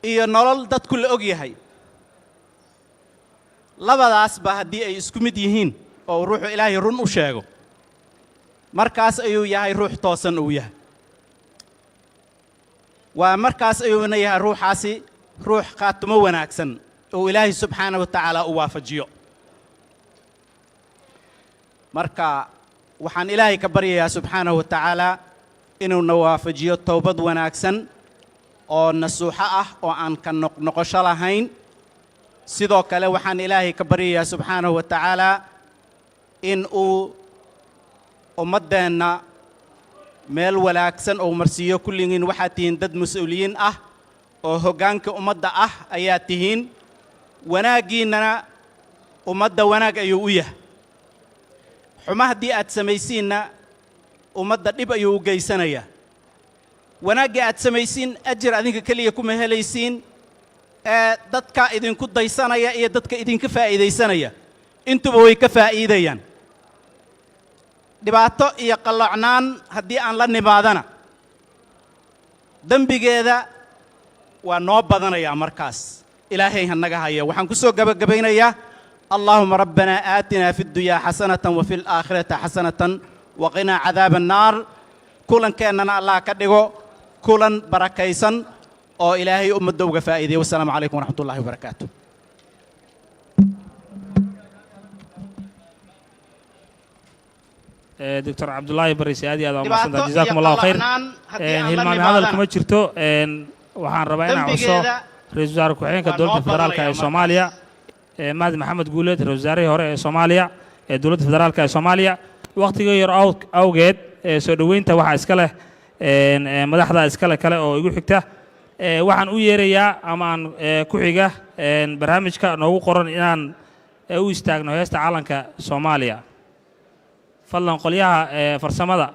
iyo nolol dadku la og yahay labadaasba haddii ay isku mid yihiin oo ruuxu ilaahay run u sheego markaas ayuu yahay ruux toosan uu yahay waa markaas ayuuna yahay ruuxaasi ruux qaatimo wanaagsan oo ilaahay subxaanahu wa tacaala u waafajiyo marka waxaan ilaahay ka baryayaa subxaanahu wa tacaala inuu na waafajiyo towbad wanaagsan oo nasuuxa ah oo aan ka noqosho lahayn sidoo kale waxaan ilaahay ka baryayaa subxaanahu wa tacaala in uu ummadeenna meel wanaagsan oo marsiiyo kulligiin waxaad tihiin dad mas-uuliyiin ah oo hoggaanka ummadda ah ayaa tihiin wanaaggiinnana ummadda wanaag ayuu u yahay xuma haddii aad samaysiinna ummadda dhib ayuu u geysanayaa wanaaggii aad samaysiin ajir adinka keliya kuma helaysiin ee dadka idinku daysanaya iyo dadka idinka faa'iidaysanaya intuba way ka faa'iidayaan dhibaato iyo qalloocnaan haddii aan la nimaadana dembigeeda waa noo badanayaa markaas ilaahay ha naga haya waxaan ku soo gabagabaynayaa اللهم ربنا آتنا في الدنيا حسنة وفي الآخرة حسنة وقنا عذاب النار كلن كأننا الله كدغو كلن بركيسن أو إلهي أمدوغ فائدة والسلام عليكم ورحمة الله وبركاته دكتور عبد الله بريسيادي هذا ما جزاكم الله خير هلمان هذا الكم جرتو وحان ربعنا عصو رئيس وزراء كوحين كدولة الفدرالية الصومالية مهدي محمد جولد رئيس وزراء هوري الصومالية دولة الفدرالية الصومالية وقت غير أوجد سودوين توحى إسكاله مدحضة إسكاله كله أو يقول حكته وحن ويريا أمان كوحيجة برنامج كأنه قرن إن أو يستغنى يستعلن كصوماليا فلان قليها فرسمة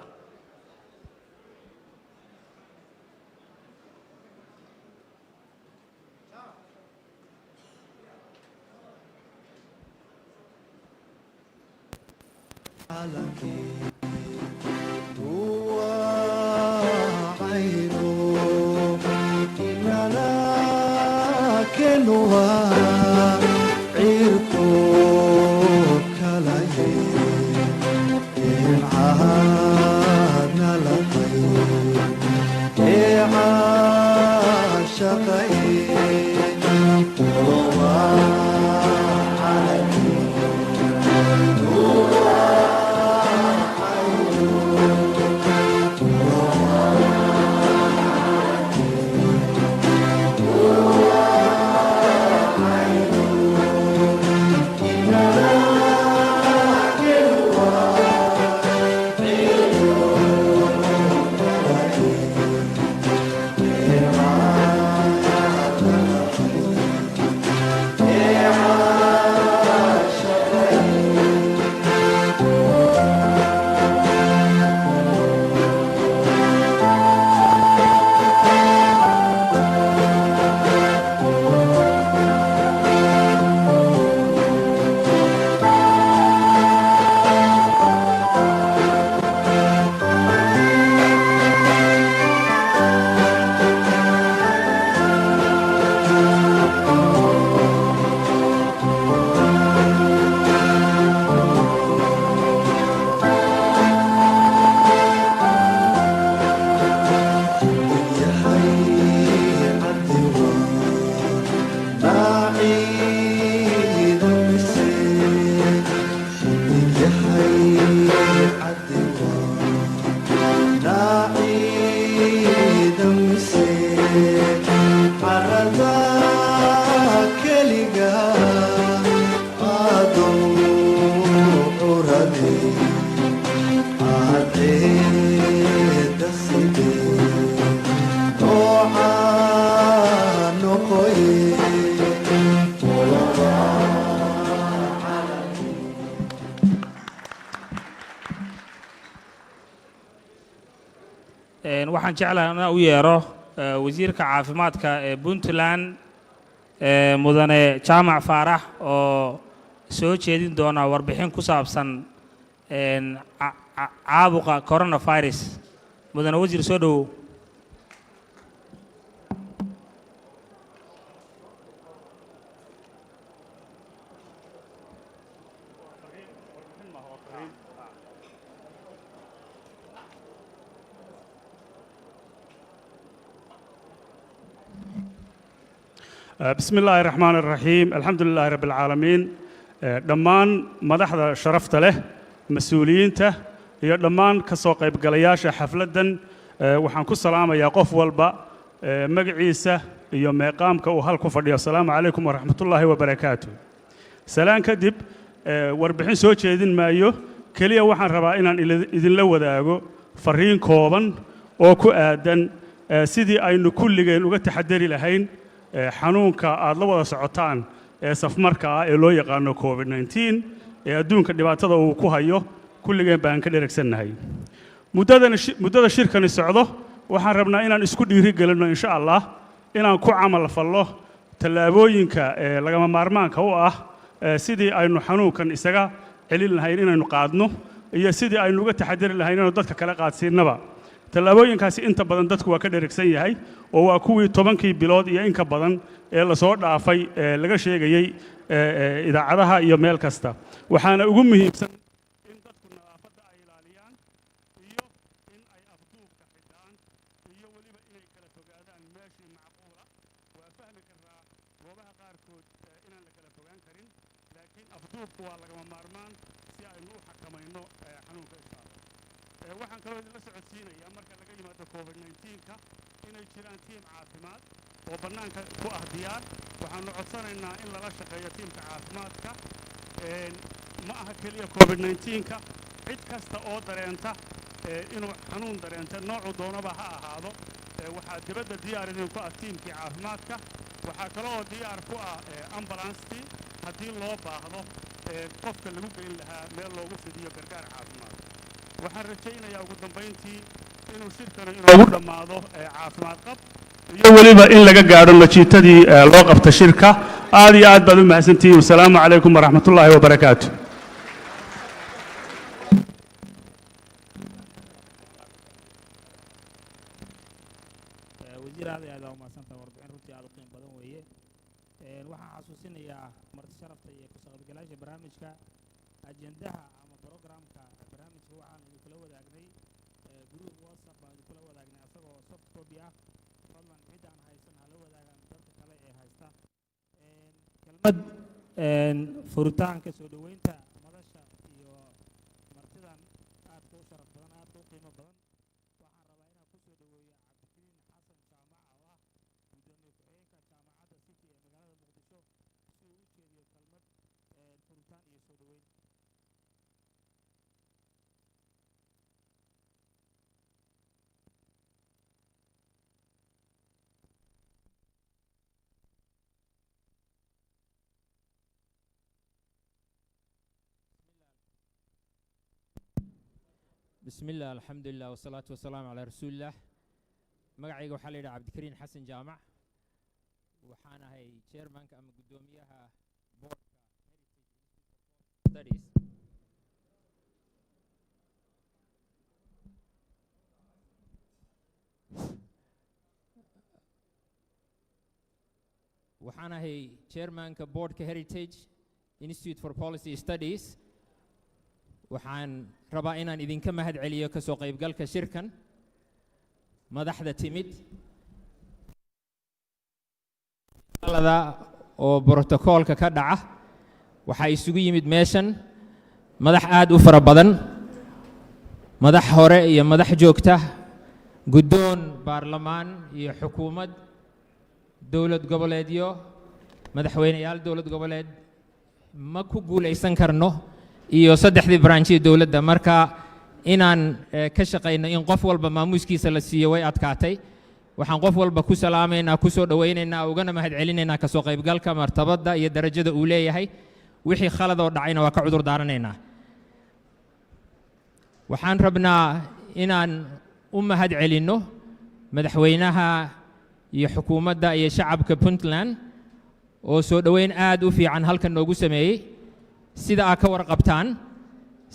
waxaan jeclahay inaan u yeero wasiirka caafimaadka ee Puntland mudane Jaamac Faarax oo soo jeedin doona warbixin ku saabsan caabuqa coronavirus mudane wasiir soo dhawow بسم الله الرحمن الرحيم الحمد لله رب العالمين دمان مدحدا شرفت له مسؤولينته iyo dhammaan ka soo qayb galayaasha xafladan waxaan ku salaamayaa qof walba magaciisa iyo meeqaamka uu halku fadhiyo assalaamu calaykum waraxmatullaahi wabarakaatuh salaan kadib warbixin soo jeedin maayo kaliya waxaan rabaa inaan idinla wadaago fariin kooban oo ku aadan sidii aynu kulligeen uga taxadari lahayn xanuunka aad la wada socotaan ee safmarka ah ee loo yaqaano COVID-19 ee adduunka dhibaatada uu ku hayo kulligeen baan ka dheregsannahay muddada shirkani socdo waxaan rabnaa inaan isku dhiiri gelinno insha Allah inaan ku camal fallo tallaabooyinka lagama maarmaanka u ah sidii aynu xanuunkan isaga celin lahayn inaynu qaadno iyo sidii aynu uga taxadari lahayn inaynu dadka kala qaadsiinaba tallaabooyinkaasi inta badan dadku waa ka dheregsan yahay oo waa kuwii 10kii bilood iyo inka badan ee la soo dhaafay laga sheegayay idaacadaha iyo meel kasta waxaana ugu muhiimsan in dadku nadaafadda ay ilaaliyaan iyo in ay afduubka xidhaan iyo weliba inay kala fogaadaan meeshii macquula waa fahmi karaa goobaha qaarkood inaan la kala fogaan karin laakiin afduubku waa lagama maarmaan si aynu u xakamayno xanuunka isaaba waxaan kaloo idinla socodsiinayaa marka laga yimaado COVID-19ka inay jiraan tiim caafimaad oo bannaanka ku ah diyaar waxaanu codsanaynaa in lala shaqeeyo tiimka caafimaadka ma aha keliya COVID-19ka cid kasta oo dareenta inuu xanuun dareenta noocu doonaba ha ahaado waxaa dibadda diyaar idinku ah tiimkii caafimaadka waxaa kaloo diyaar ku ah ambalanstii haddii loo baahdo qofka lagu geyn lahaa meel loogu fidiyo gargaar caafimaad waxaan rajaynayaa ugu dambayntii inuu shirkanu inoogu dhammaado caafimaad qab iyo weliba in laga gaadho natiijadii loo qabta shirka aad iyo aad baad u mahadsantihiin wasalaamu calaykum waraxmatullaahi wabarakaatu wasiir aad iyo aad u mahadsantahay warbixin runtii aad u qiimo badan weeye waxaan xasuusinayaa marti sharafta iyo ku qaybgalayaasha barnaamijka ajendaha ama programka barnaamijka waxaan kula wadaagnay group WhatsApp baan kula wadaagnay asagoo soft copy ah fadlan cid aan haysan hala wadaagaan dadka kale ee haysta kelmad furitaanka soo dhaweynta madasha iyo martidan aadka u sharaf badan aadka u qiimo badan waxaan rabaa inaan ku soo dhaweeyo cabdikariin xasan jaamac oo ah gudoomiye ku-xigeenka jaamacadda city ee magaalada muqdisho si uu u jeediyo kelmad furitaan iyo soo dhaweyn بسم الله الحمد لله والصلاة والسلام على رسول الله مقعيق وحالي عبد الكريم حسن جامع وحانا هي chairman أما قدوميها board studies وحانا هي chairman board heritage Institute for Policy Studies waxaan rabaa inaan idinka mahad celiyo ka soo qaybgalka shirkan madaxda timid oo brotokoolka ka dhaca waxaa isugu yimid meeshan madax aad u fara badan madax hore iyo madax joogta guddoon baarlamaan iyo xukuumad dowlad goboleedyo madaxweynayaal dowlad goboleed ma ku guulaysan karno iyo saddexdii branchii dawladda marka inaan ka shaqeyno in qof walba maamuuskiisa la siiyo way adkaatay waxaan qof walba ku salaamaynaa ku soo dhawaynaynaa ugana mahad celinaynaa ka soo qaybgalka martabada iyo darajada uu leeyahay wixii khalad oo dhacayna waa ka cudur daaranaynaa waxaan rabnaa inaan u mahad celinno madaxweynaha iyo xukuumadda iyo shacabka Puntland oo soo dhaweyn aad u fiican halkan noogu sameeyay sida aad ka warqabtaan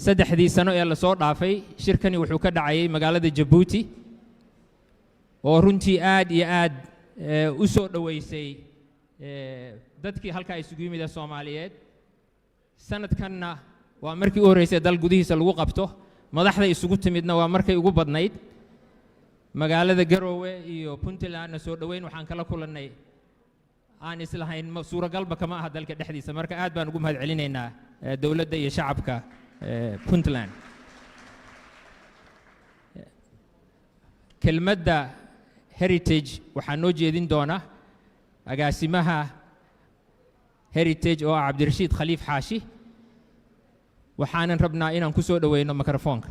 saddexdii sano ee la soo dhaafay shirkani wuxuu ka dhacayay magaalada Djibouti oo runtii aad iyo aad u soo dhaweysay dadkii halka isugu yimid Soomaaliyeed sanadkanna waa markii u horeysay dal gudihiisa lagu qabto madaxda isugu timidna waa markay ugu badnayd magaalada Garowe iyo Puntland soo dhaweyn waxaan kala kulannay aan islahayn suuragalba kama aha dalka dhexdiisa marka aad baan ugu mahadcelinaynaa dowladda iyo shacabka Puntland kelmadda heritage waxaa noo jeedin doona agaasimaha heritage oo ah Cabdirashiid Khaliif Xaashi waxaanan rabnaa inaan ku soo dhaweyno mikrofoonka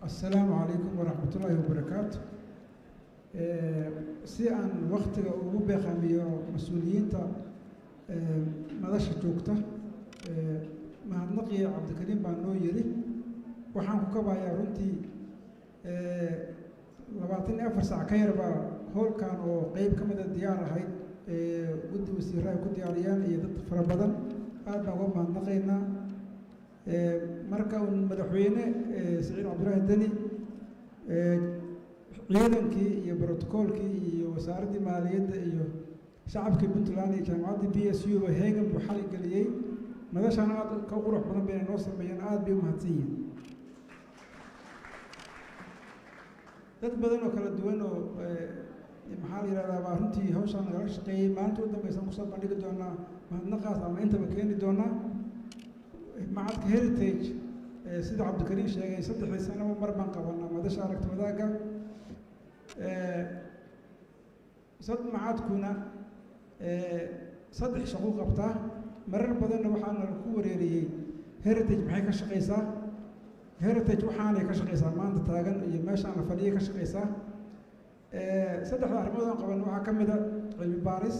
السلام عليكم ورحمة الله وبركاته. si aan waqtiga ugu beeqaamiyo mas'uuliyiinta madasha joogta mahadnaqiya Cabdikariim baa noo yiri waxaan ku kabayaa runtii 24 saac ka yar baa howlkan oo qayb ka mid ah diyaar ahayd guddi wasiirada ku diyaariyeen iyo dad fara badan aad baan uga mahadnaqaynaa marka uu madaxweyne Saciid Cabdulaahi Dani ciidankii iyo brotokoolkii iyo wasaaradda maaliyadda iyo shacabkii Puntland iyo jaamacadda BSU ba heegan buu xal galiyay madashan aad ka qurux badan bay noo sameeyeen aad bay u mahadsan yihiin dad badan oo kala duwan oo maxaa la yiraahdaa baa runtii hawshan nagala shaqeeyay maalinta u dambaysan kusoo bandhigi doonaa mahadnaqaas ama intaba keeni doonaa macadka heritage sida Cabdikariim sheegay 3 sano mar baan qabanaa madasha aragti wadaaga sad macadkuna 3 shaqo qabtaa marar badan waxaan ku wareeriyay heritage maxay ka shaqeysaa heritage waxaanay ka shaqeysaa maanta taagan iyo meesha aan fadhiyo ka shaqeysaa 3 arrimood aan qaban waxa kamid ah cilmi baaris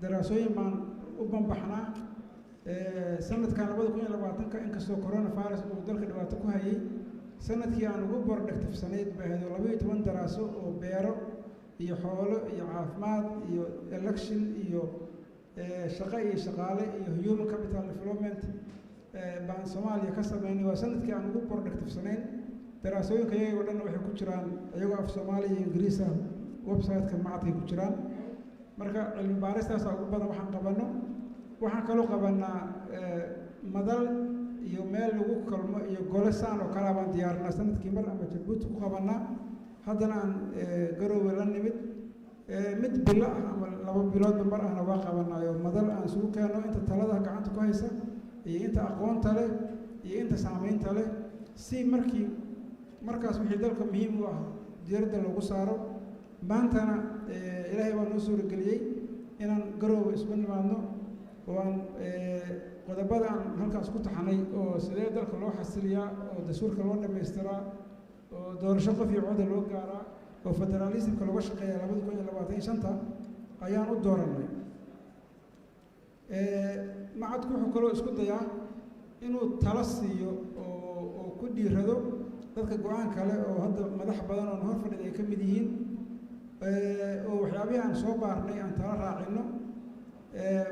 daraasooyin baan u banbaxnaa sanadkan 2020 inkastoo coronavirus uu dalka dhibaato ku hayay sanadkii aan ugu bordhigtifsanayd baa 12 daraaso oo beero iyo xoolo iyo caafimaad iyo election iyo shaqo iyo shaqaale iyo human capital development baan Soomaaliya ka sameynay waa sanadkii aan ugu bordhigtifsanayn daraasooyinka iyaga dhan waxay ku jiraan iyagoo af Soomaali iyo Ingiriis ah website-ka macadka ku jiraan marka cilmi baaristaas ugu badan waxaan qabano waxaan kaloo qabanaa madal iyo meel lagu kalmo iyo gole saan oo kala baan diyaarnaa sanadkii mar ama Jabuuti ku qabanaa haddana aan Garowe la nimid mid bilo ama 2 bilood mar ahna waa qabanaayo madal aan isugu keeno inta talada gacanta ku haysa iyo inta aqoonta leh iyo inta saameynta leh si markaas wixii dalka muhiim u ah diiradda lagu saaro maantana Ilaahay baa noo suurageliyay inaan Garowe isku nimaadno waan qodobada aan halkaas ku taxanay oo sidee dalka loo xasiliyaa oo dastuurka loo dhameystiraa oo doorasho qof iyo cod loo gaaraa oo federalismka laga shaqeeyaa 2025 ayaan u dooranay macadku wuxuu kaloo isku dayaa inuu talo siiyo oo ku dhiirado dadka go'aan kale oo hadda madax badan oo hor fadhida ay ka mid yihiin oo waxyaabaha aan soo baarnay aan talo raacino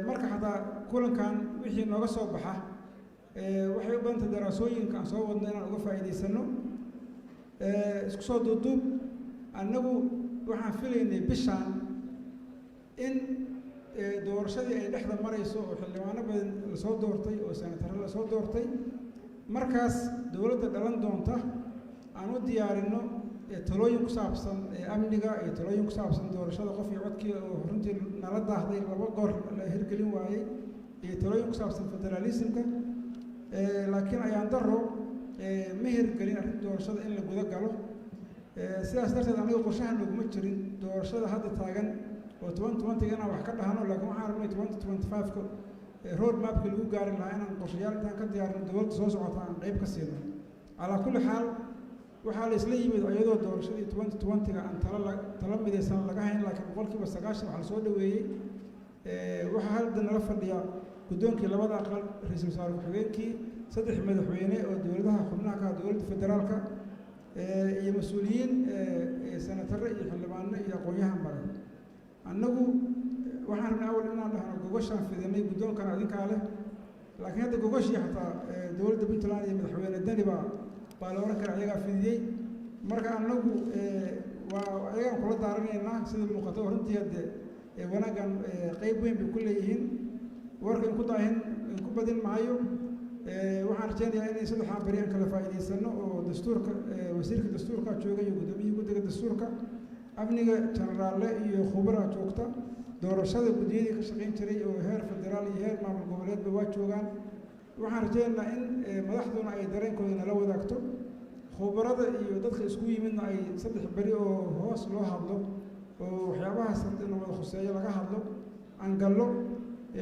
marka hadaa kulankan wixii nooga soo baxa waxay u badan tahay daraasooyinka aan soo wadno inaan uga faa'iideysano isku soo duuduub annagu waxaan filaynay bishaan in doorashadii ay dhexda marayso oo xildhibaano badan la soo doortay oo senataro la soo doortay markaas dowladda dhalan doonta aan u diyaarino talooyin ku saabsan amniga iyo talooyin ku saabsan doorashada qof iyo codkii oo runtii nala daahday 2 goor la hirgelin waayay iyo talooyin ku saabsan federalismka laakiin ayaan daro ma hirgelin arrinta doorashada in la guda galo sidaas darteed aniga qorshahan uguma jirin doorashada hadda taagan oo 2020 inaan wax ka dhahano laakiin waxaan rabnay 2025 road mapka lagu gaari lahaa inaan qorshayaal intaan ka diyaarino dowladda soo socota aan qayb ka siino calaa kulli xaal waxaa la isla yimid iyadoo doorashadii 2020 aan tala midaysan laga hayn laakiin 90% waxa la soo dhaweeyay waxa hadda nala fadhiya gudoonkii 2 aqal ra'iisul wasaare ku-xigeenkii 3 madaxweyne oo dowladaha xubnaha ka dowladda federaalka iyo mas'uuliyiin senataro iyo xildhibaano iyo aqoonyahan badan annagu waxaan rabnaa awal inaan dhahno gogoshaan fidinay gudoonkan adinkaa leh laakiin hadda gogoshii xataa dowladda Puntland iyo madaxweyne Dani baa la oran karaa ayagaa fidiyey marka annagu waa ayagaan kula daaranaynaa sida muuqato runtii hadde wanaaggan qayb weyn bay ku leeyihiin warka in ku daahin in ku badin maayo waxaan rajaynayaa inay saddexaan beri aan kala faa'iidaysano oo dastuurka wasiirka dastuurka jooga iyo gudoomiyihii guddiga dastuurka amniga jenaraalle iyo khubara joogta doorashada guddiyadii ka shaqayn jiray oo heer federaal iyo heer maamul goboleedba waa joogaan waxaan rajaynaynaa in madaxduna ay dareenkooda nala wadaagto khubarada iyo dadka isku yimidna ay 3 beri oo hoos loo hadlo oo waxyaabahaas nabad khuseeyo laga hadlo aan gallo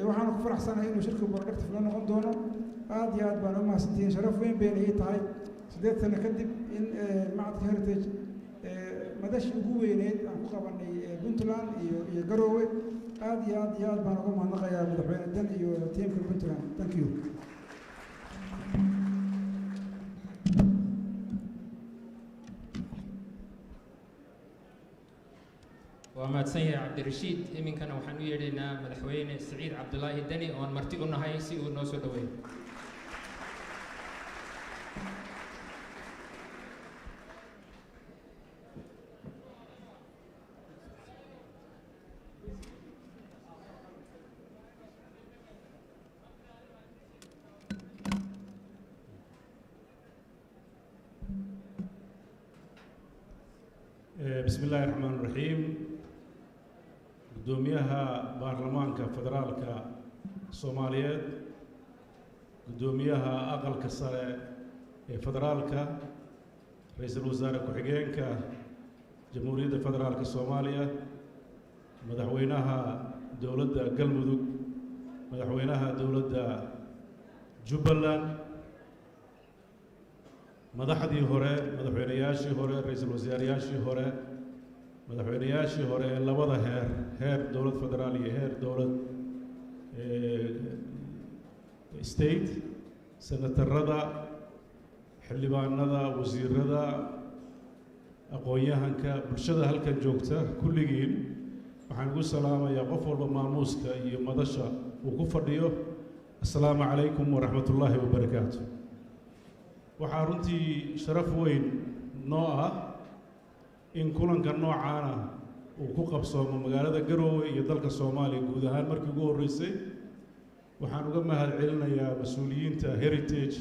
waxaan ku faraxsanahay inuu shirku productive la noqon doono aad iyo aad baan u mahadsantihiin sharaf weyn bay ii tahay 8 sano kadib in macadka heritage madashi ugu weyneed aan ku qabanay Puntland iyo Garowe aad iyo aad baan ugu mahadnaqayaa madaxweyne Dan iyo tiimka Puntland thank you ومادسن يا عبد الرشيد إمكاننا وحنو يدينا مدحوين سعيد عبد الله الدني وان مرتي قلنا هاي سي ونوسو دوي بسم الله الرحمن الرحيم قدوميها برلمانك فدرالك الصوماليات قدوميها أقل كسر فدرالك رئيس الوزراء كحجينك جمهورية فدرالك الصومالية مدحوينها دولة قلمدوك مدحوينها دولة جبلان madaxdii hore madaxweynayaashii hore ra'iisul wasaarayaashii hore madaxweynayaashii hore labada heer dowlad federaal iyo heer dowlad state senatarada xildhibaanada wasiirada aqoon-yahanka bulshada halkan joogta kulligiin waxaan ugu salaamayaa qof walba maamuuska iyo madasha uu ku fadhiyo assalaamu calaykum waraxmatullaahi wabarakaatu waxaa runtii sharaf weyn noo ah in kulanka noocaana uu ku qabsoomo magaalada Garowe iyo dalka Soomaaliya guud ahaan markii ugu horeysay waxaan uga mahad celinayaa mas'uuliyiinta heritage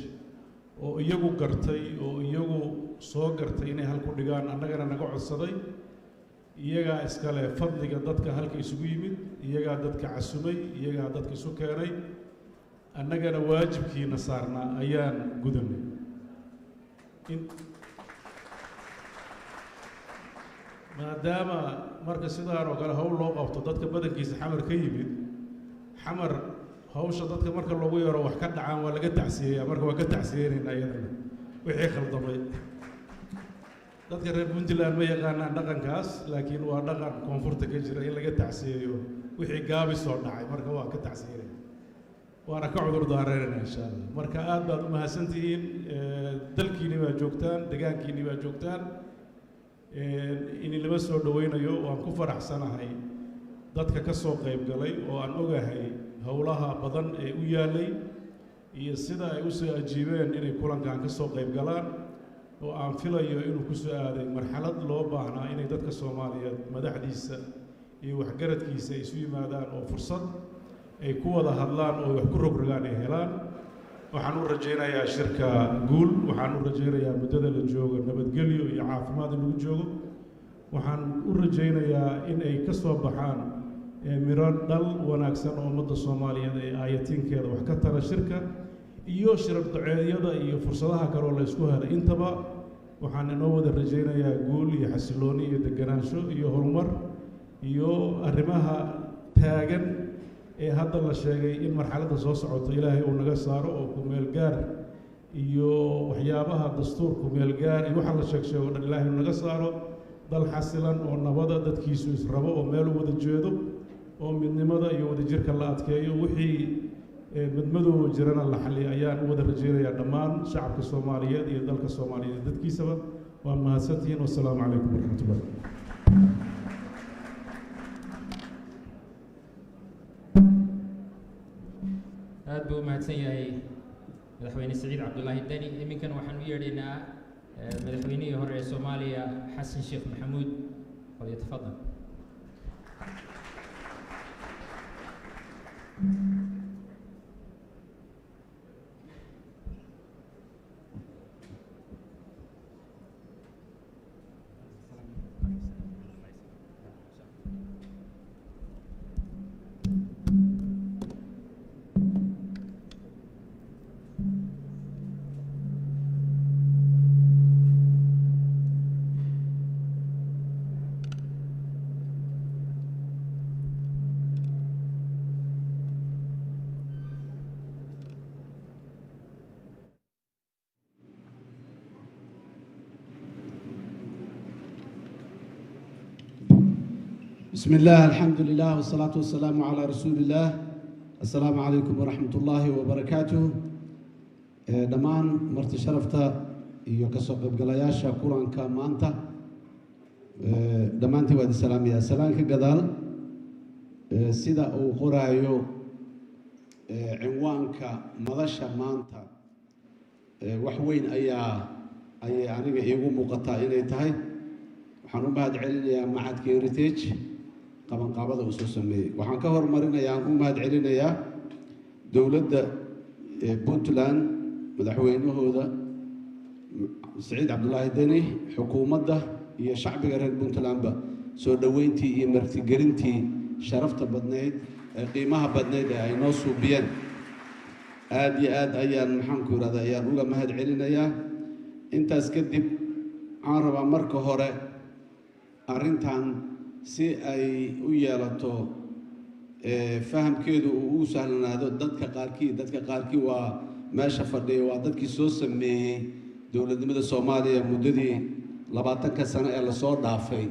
oo iyagu gartay oo iyagu soo gartay inay halku dhigaan annagana naga codsaday iyaga iskale fadliga dadka halka isugu yimid iyaga dadka casumay iyaga dadka isu keenay annagana waajibkiina saarna ayaan gudanay maadaama marka sidaan oo kale hawl loo qabto dadka badankiisa xamar ka yimid xamar hawsha dadka marka loogu yaro wax ka dhacaan waa laga tacsiyeeyaa marka waa ka tacsiyeynayna iyadana wixii khaldamay dadka reer Puntland ma yaqaanaan dhaqankaas laakiin waa dhaqan koonfurta ka jira in laga tacsiyeeyo wixii gaabi soo dhacay marka waa ka tacsiyeynaya waana ka cudur daareynayna insha Allah marka aad baad u mahadsantihiin dalkiina waa joogtaan deegaankiina waa joogtaan in laba soo dhaweynayo waan ku faraxsanahay dadka ka soo qayb galay oo aan ogahay hawlaha badan ee u yaalay iyo sida ay u soo ajiibeen inay kulankan ka soo qayb galaan oo aan filayo inuu ku soo aaday marxalad loo baahnaa inay dadka Soomaaliyeed madaxdiisa iyo waxgaradkiisa isu yimaadaan oo fursad ay ku wada hadlaan oo wax ku rogrogaan ay helaan waxaan u rajaynayaa shirka guul waxaan u rajaynayaa muddada la joogo nabadgelyo iyo caafimaad in lagu joogo waxaan u rajaynayaa in ay ka soo baxaan miro dhal wanaagsan oo ummadda Soomaaliyeed ay aayatiinkeeda wax ka tara shirka iyo shirar duceedyada iyo fursadaha kale oo la isku helay intaba waxaan inoo wada rajaynayaa guul iyo xasilooni iyo deganaansho iyo horumar iyo arrimaha taagan ee hadda la sheegay in marxaladda soo socoto ilaahay uu naga saaro oo ku meel gaar iyo waxyaabaha dastuurku meel gaar iyo waxa la sheego dhan ilaahay uu naga saaro dal xasilan oo nabada dadkiisu israbo oo meel u wada jeedo oo midnimada iyo wadajirka la adkeeyo wixii midmadoow jirana la xalliyo ayaan u wada rajaynayaa dhammaan shacabka Soomaaliyeed iyo dalka Soomaaliyeed dadkiisaba waa mahadsantihiin wassalaamu calaykum waraxmatullahi aad buu mahadsan yahay madaxweyne Saciid Cabdullaahi Dani iminkan waxaan u yeedhaynaa madaxweynihii hore ee Soomaaliya Xasan Sheekh Maxamuud oo yatafadal بسم الله الحمد لله والصلاة والسلام على رسول الله. السلام عليكم ورحمة الله وبركاته. دمان مرت شرفتا يكسب بقلاياشا كوران كمانتا دمانتي وادي السلام يا سلام كجدال سيدا أو قرايو عنوانك مدشا مانتا وحوين أي عنيق يقوم مقطع إلي تهي وحنو بعد علينا معاد كيريتيج قبل قابضة وسوسمي وحن كهر مرينا يا بعد علينا يا دولة بونتلاند مدحوينه هذا سعيد عبد الله الدني حكومة ده هي شعب غير بونتلاند با سو دوينتي هي مرتي جرنتي شرفت بدنيد قيمها بدنيد أي نصو بيان آد أيان محنكور هذا أيان هو مهد علينا يا أنت اسكدب عرب مركه هراء أرنتان سي أي ويالتو فهم كيدو وسهلنا هذا دتك قاركي وما شفردي ودتك سوس مي دولة مدة الصومالية مدة لبعتك سنة إلى صور ضعفي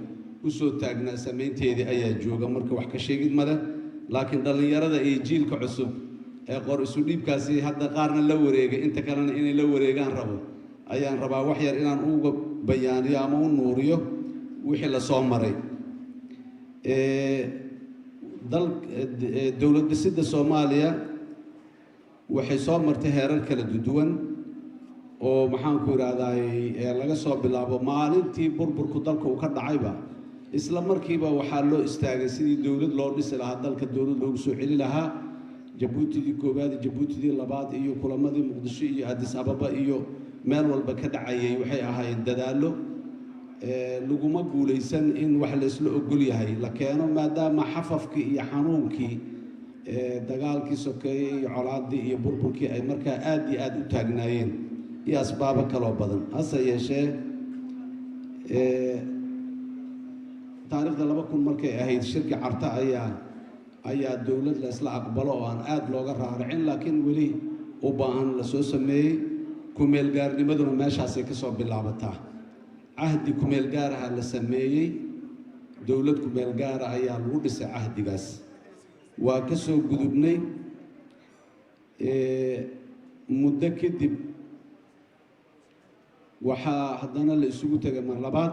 وسو تاجنا سمينتي دي أي جوجا مركه وحكي شيء قد ماله لكن دلني يرى ذا يجيل كعصب قار سوديب كاسي هذا قارن لوريجا أنت كلنا إني لوريجا ربو أيان ربا وحير إن أوجا بيان يا مون نوريو وحلا صومري دولة السد الصومالية waxay soo martay heerar kala duwan oo maxaan ku yiraahdaa laga soo bilaabo maalintii burburku dalka uu ka dhacayba isla markiiba waxaa loo istaagay sidii dawlad loo dhisi lahaa dalka dawlad loogu soo celi lahaa Jabuuti koobaad Jabuuti labaad iyo kulamadii Muqdisho iyo Addis Ababa iyo meel walba ka dhacayay waxay ahaayeen dadaalo laguma guuleysan in wax la isla ogol yahay la keeno maadaama xafafkii iyo xanuunkii dagaalkii sokeeyay iyo colaadii iyo burburkii ay markaa aad u taagnaayeen iyo asbaabo kale oo badan hase yeeshee taariikhda 2000 markay ahayd shirki carta ayaa dawlad la isla aqbalo oo aan aad looga raaricin laakiin weli u baahan la soo sameeyay kumeel gaarnimaduna meeshaas ay ka soo bilaabataa ahdi kumeel gaaraha la sameeyay dawlad kumeel gaara ayaa lagu dhisay ahdigaas waa ka soo gudubnay muddo kadib waxaa haddana la isugu tagay mar labaad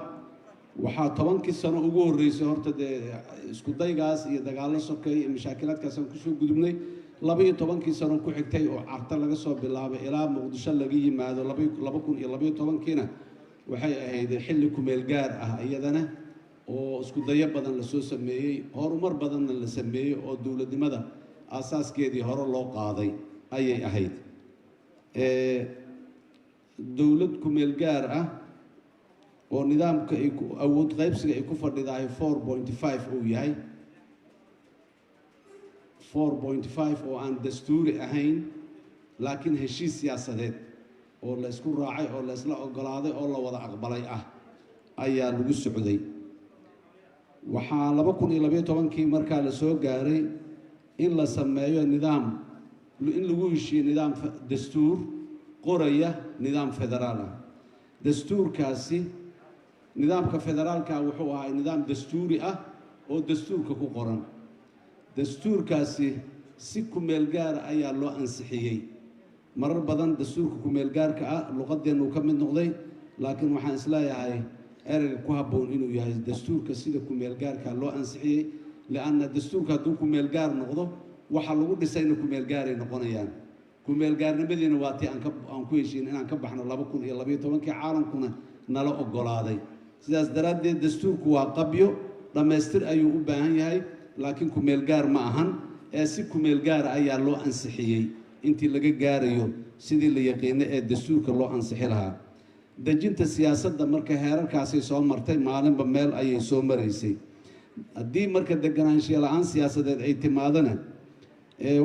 waxaa 10 sano ugu horeysay horta isku daygaas iyo dagaalo sokeey iyo mashaakilaadkaas aan ku soo gudubnay 12 sano ku xigtay oo carta laga soo bilaabay ilaa Muqdisho laga yimaado 2012 waxay ahayd xilli kumeel gaar ah iyadana oo isku dayo badan la soo sameeyay horumar badan la sameeyay oo dawladnimada asaaskeedii hore loo qaaday ayay ahayd dawlad kumeel gaar ah oo nidaamka ay awood qaybsiga ay ku fadhidahay 4.5 oo yahay 4.5 oo aan dastuuri ahayn laakiin heshiis siyaasadeed oo la isku raacay oo la isla ogolaaday oo la wada aqbalay ah ayaa lagu socday waxaa 2012 markaa la soo gaaray in la sameeyo nidaam in lagu heshiiyo nidaam dastuur qoraya nidaam federaal ah dastuurkaasi nidaamka federaalka wuxuu ahaa nidaam dastuuri ah oo dastuurka ku qoran dastuurkaasi si ku meel gaar ayaa loo ansixiyay marar badan dastuurka ku meel gaarka ah luqadeenu ka mid noqday laakiin waxaan isleeyahay ereyga ku habboon inuu yahay dastuurka sida ku meel gaarka loo ansixiyay laana dastuurka hadduu ku meel gaar noqdo waxa lagu dhisayna ku meel gaaray noqonayaan ku meel gaarnimadiina waa tii aan ku heshiin inaan ka baxno 2012 caalamkuna nala ogolaaday sidaas daraaddeed dastuurku waa qabyo dhamaystir ayuu u baahan yahay laakiin ku meel gaar ma ahan si ku meel gaar ayaa loo ansixiyay intii laga gaarayo sidii la yaqiinay ee dastuurka loo ansixi lahaa dejinta siyaasadda marka heerarkaasay soo martay maalinba meel ayay soo maraysay haddii marka deganaanshiyo la'aan siyaasadeed ay timaadana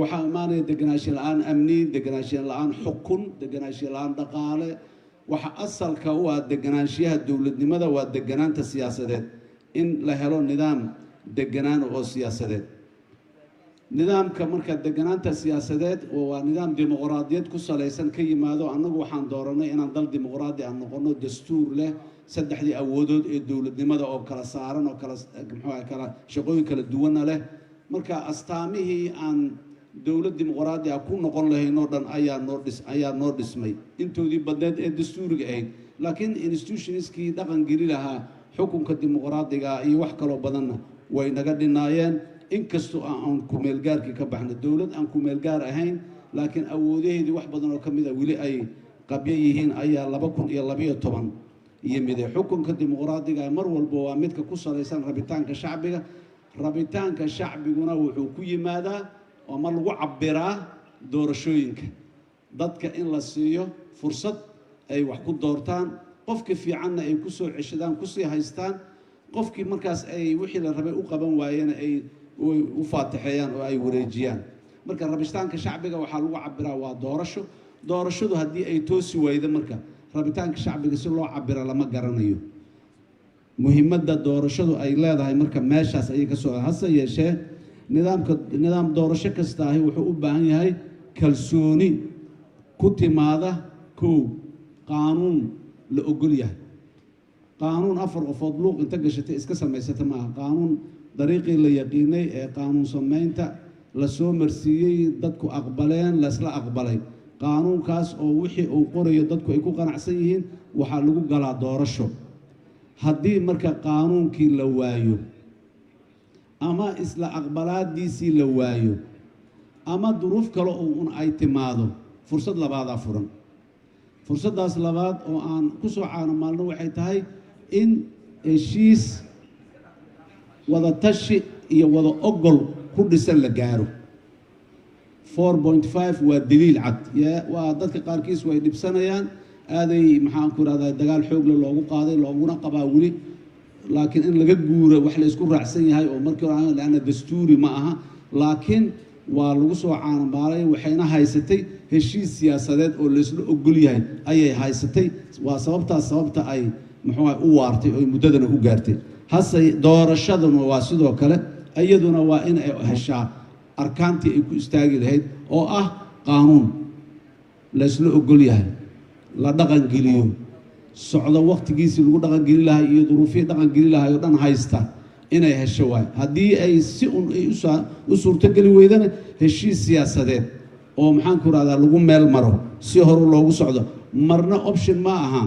waxaa imaanaya deganaanshiyo la'aan amni deganaanshiyo la'aan xukun deganaanshiyo la'aan dhaqaale waxa asalka u ah deganaanshiyaha dowladnimada waa deganaanta siyaasadeed in la helo nidaam deganaan oo siyaasadeed nidaamka marka deganaanta siyaasadeed waa nidaam dimuqraadiyad ku salaysan ka yimaado annagu waxaan dooranay inaan dal dimuqraadi ah noqono dastuur leh saddexdii awoodood ee dowladnimada oo kala saaran oo kala muxuu kala shaqooyin kala duwan leh marka astaamihii aan dowlad dimuqraadi ah ku noqon lahayn oo dhan ayaa noo dhismay intoodii badneed ee dastuuriga ahayd laakiin institutionskii dhaqan geli lahaa xukunka dimuqraadiga iyo wax kaloo badanna way naga dhinaayeen inkastoo aan ku meel gaarkii ka baxna dowlad aan ku meel gaar ahayn laakiin awoodaheedii wax badan oo ka mid ah weli ay qabyo yihiin ayaa 2012 yimid xukunka dimuqraadiga mar walba waa midka ku salaysan rabitaanka shacbiguna wuxuu ku yimaadaa oo ma lagu cabiraa doorashooyinka dadka in la siiyo fursad ay wax ku doortaan qofkii fiicanna ay ku soo ceshadaan ku sii haystaan qofkii markaas ay wixii la rabay u qaban waayeen ay u faataxeeyaan oo ay wareejiyaan marka rabitaanka shacbiga waxaa lagu cabiraa waa doorashadu haddii ay toosi waydo marka rabitaanka shacbiga si loo cabira lama garanayo muhiimadda doorashadu ay leedahay marka meeshaas ayay ka soo hase yeeshee nidaam doorasho kasta ahi wuxuu u baahan yahay kalsooni ku timaada kow qaanuun la ogol yahay qaanuun afar qofood luuq inta gashatay iska samaysata maaha qaanuun dariiqii la yaqiinay ee qaanuun samaynta la soo marsiiyey dadku aqbaleen la isla aqbalay qaanuunkaas oo wixii uu qorayo dadku ay ku qanacsan yihiin waxaa lagu galaa doorasho haddii marka qaanuunkii la waayo ama isla aqbalaadiisii la waayo ama duruuf kale oo ay timaado fursad labaadaa furan fursaddaas labaad oo aan ku soo caanamaalno waxay tahay in heshiis wada tashi iyo wada ogol ku dhisan la gaaro 4.5 waa daliil cad waa dadka qaarkiis way dhibsanayaan aaday maxaan ku raahdaa dagaal xoog leh loogu qaaday looguna qabaa weli laakiin in laga guuro wax la isku raacsan yahay oo markii hore laana dastuuri ma aha laakiin waa lagu soo caanamaalay waxayna haysatay heshiis siyaasadeed oo la isla ogol yahay ayay haysatay waa sababta ay muxuu u waartay oo muddadana u gaartay hase doorashaduna waa sidoo kale iyaduna waa in ay heshaa arkaantii ay ku istaagi lahayd oo ah qaanuun la isla ogol yahay la dhaqan geliyo socdo waqtigiisii lagu dhaqan geli lahaa iyo duruufihii dhaqan geli lahaa oo dhan haysta inay hesho waay haddii ay si u suurtogeli weydana heshiis siyaasadeed oo maxaan ku rahdaa lagu meel maro si horu loogu socdo marna option ma aha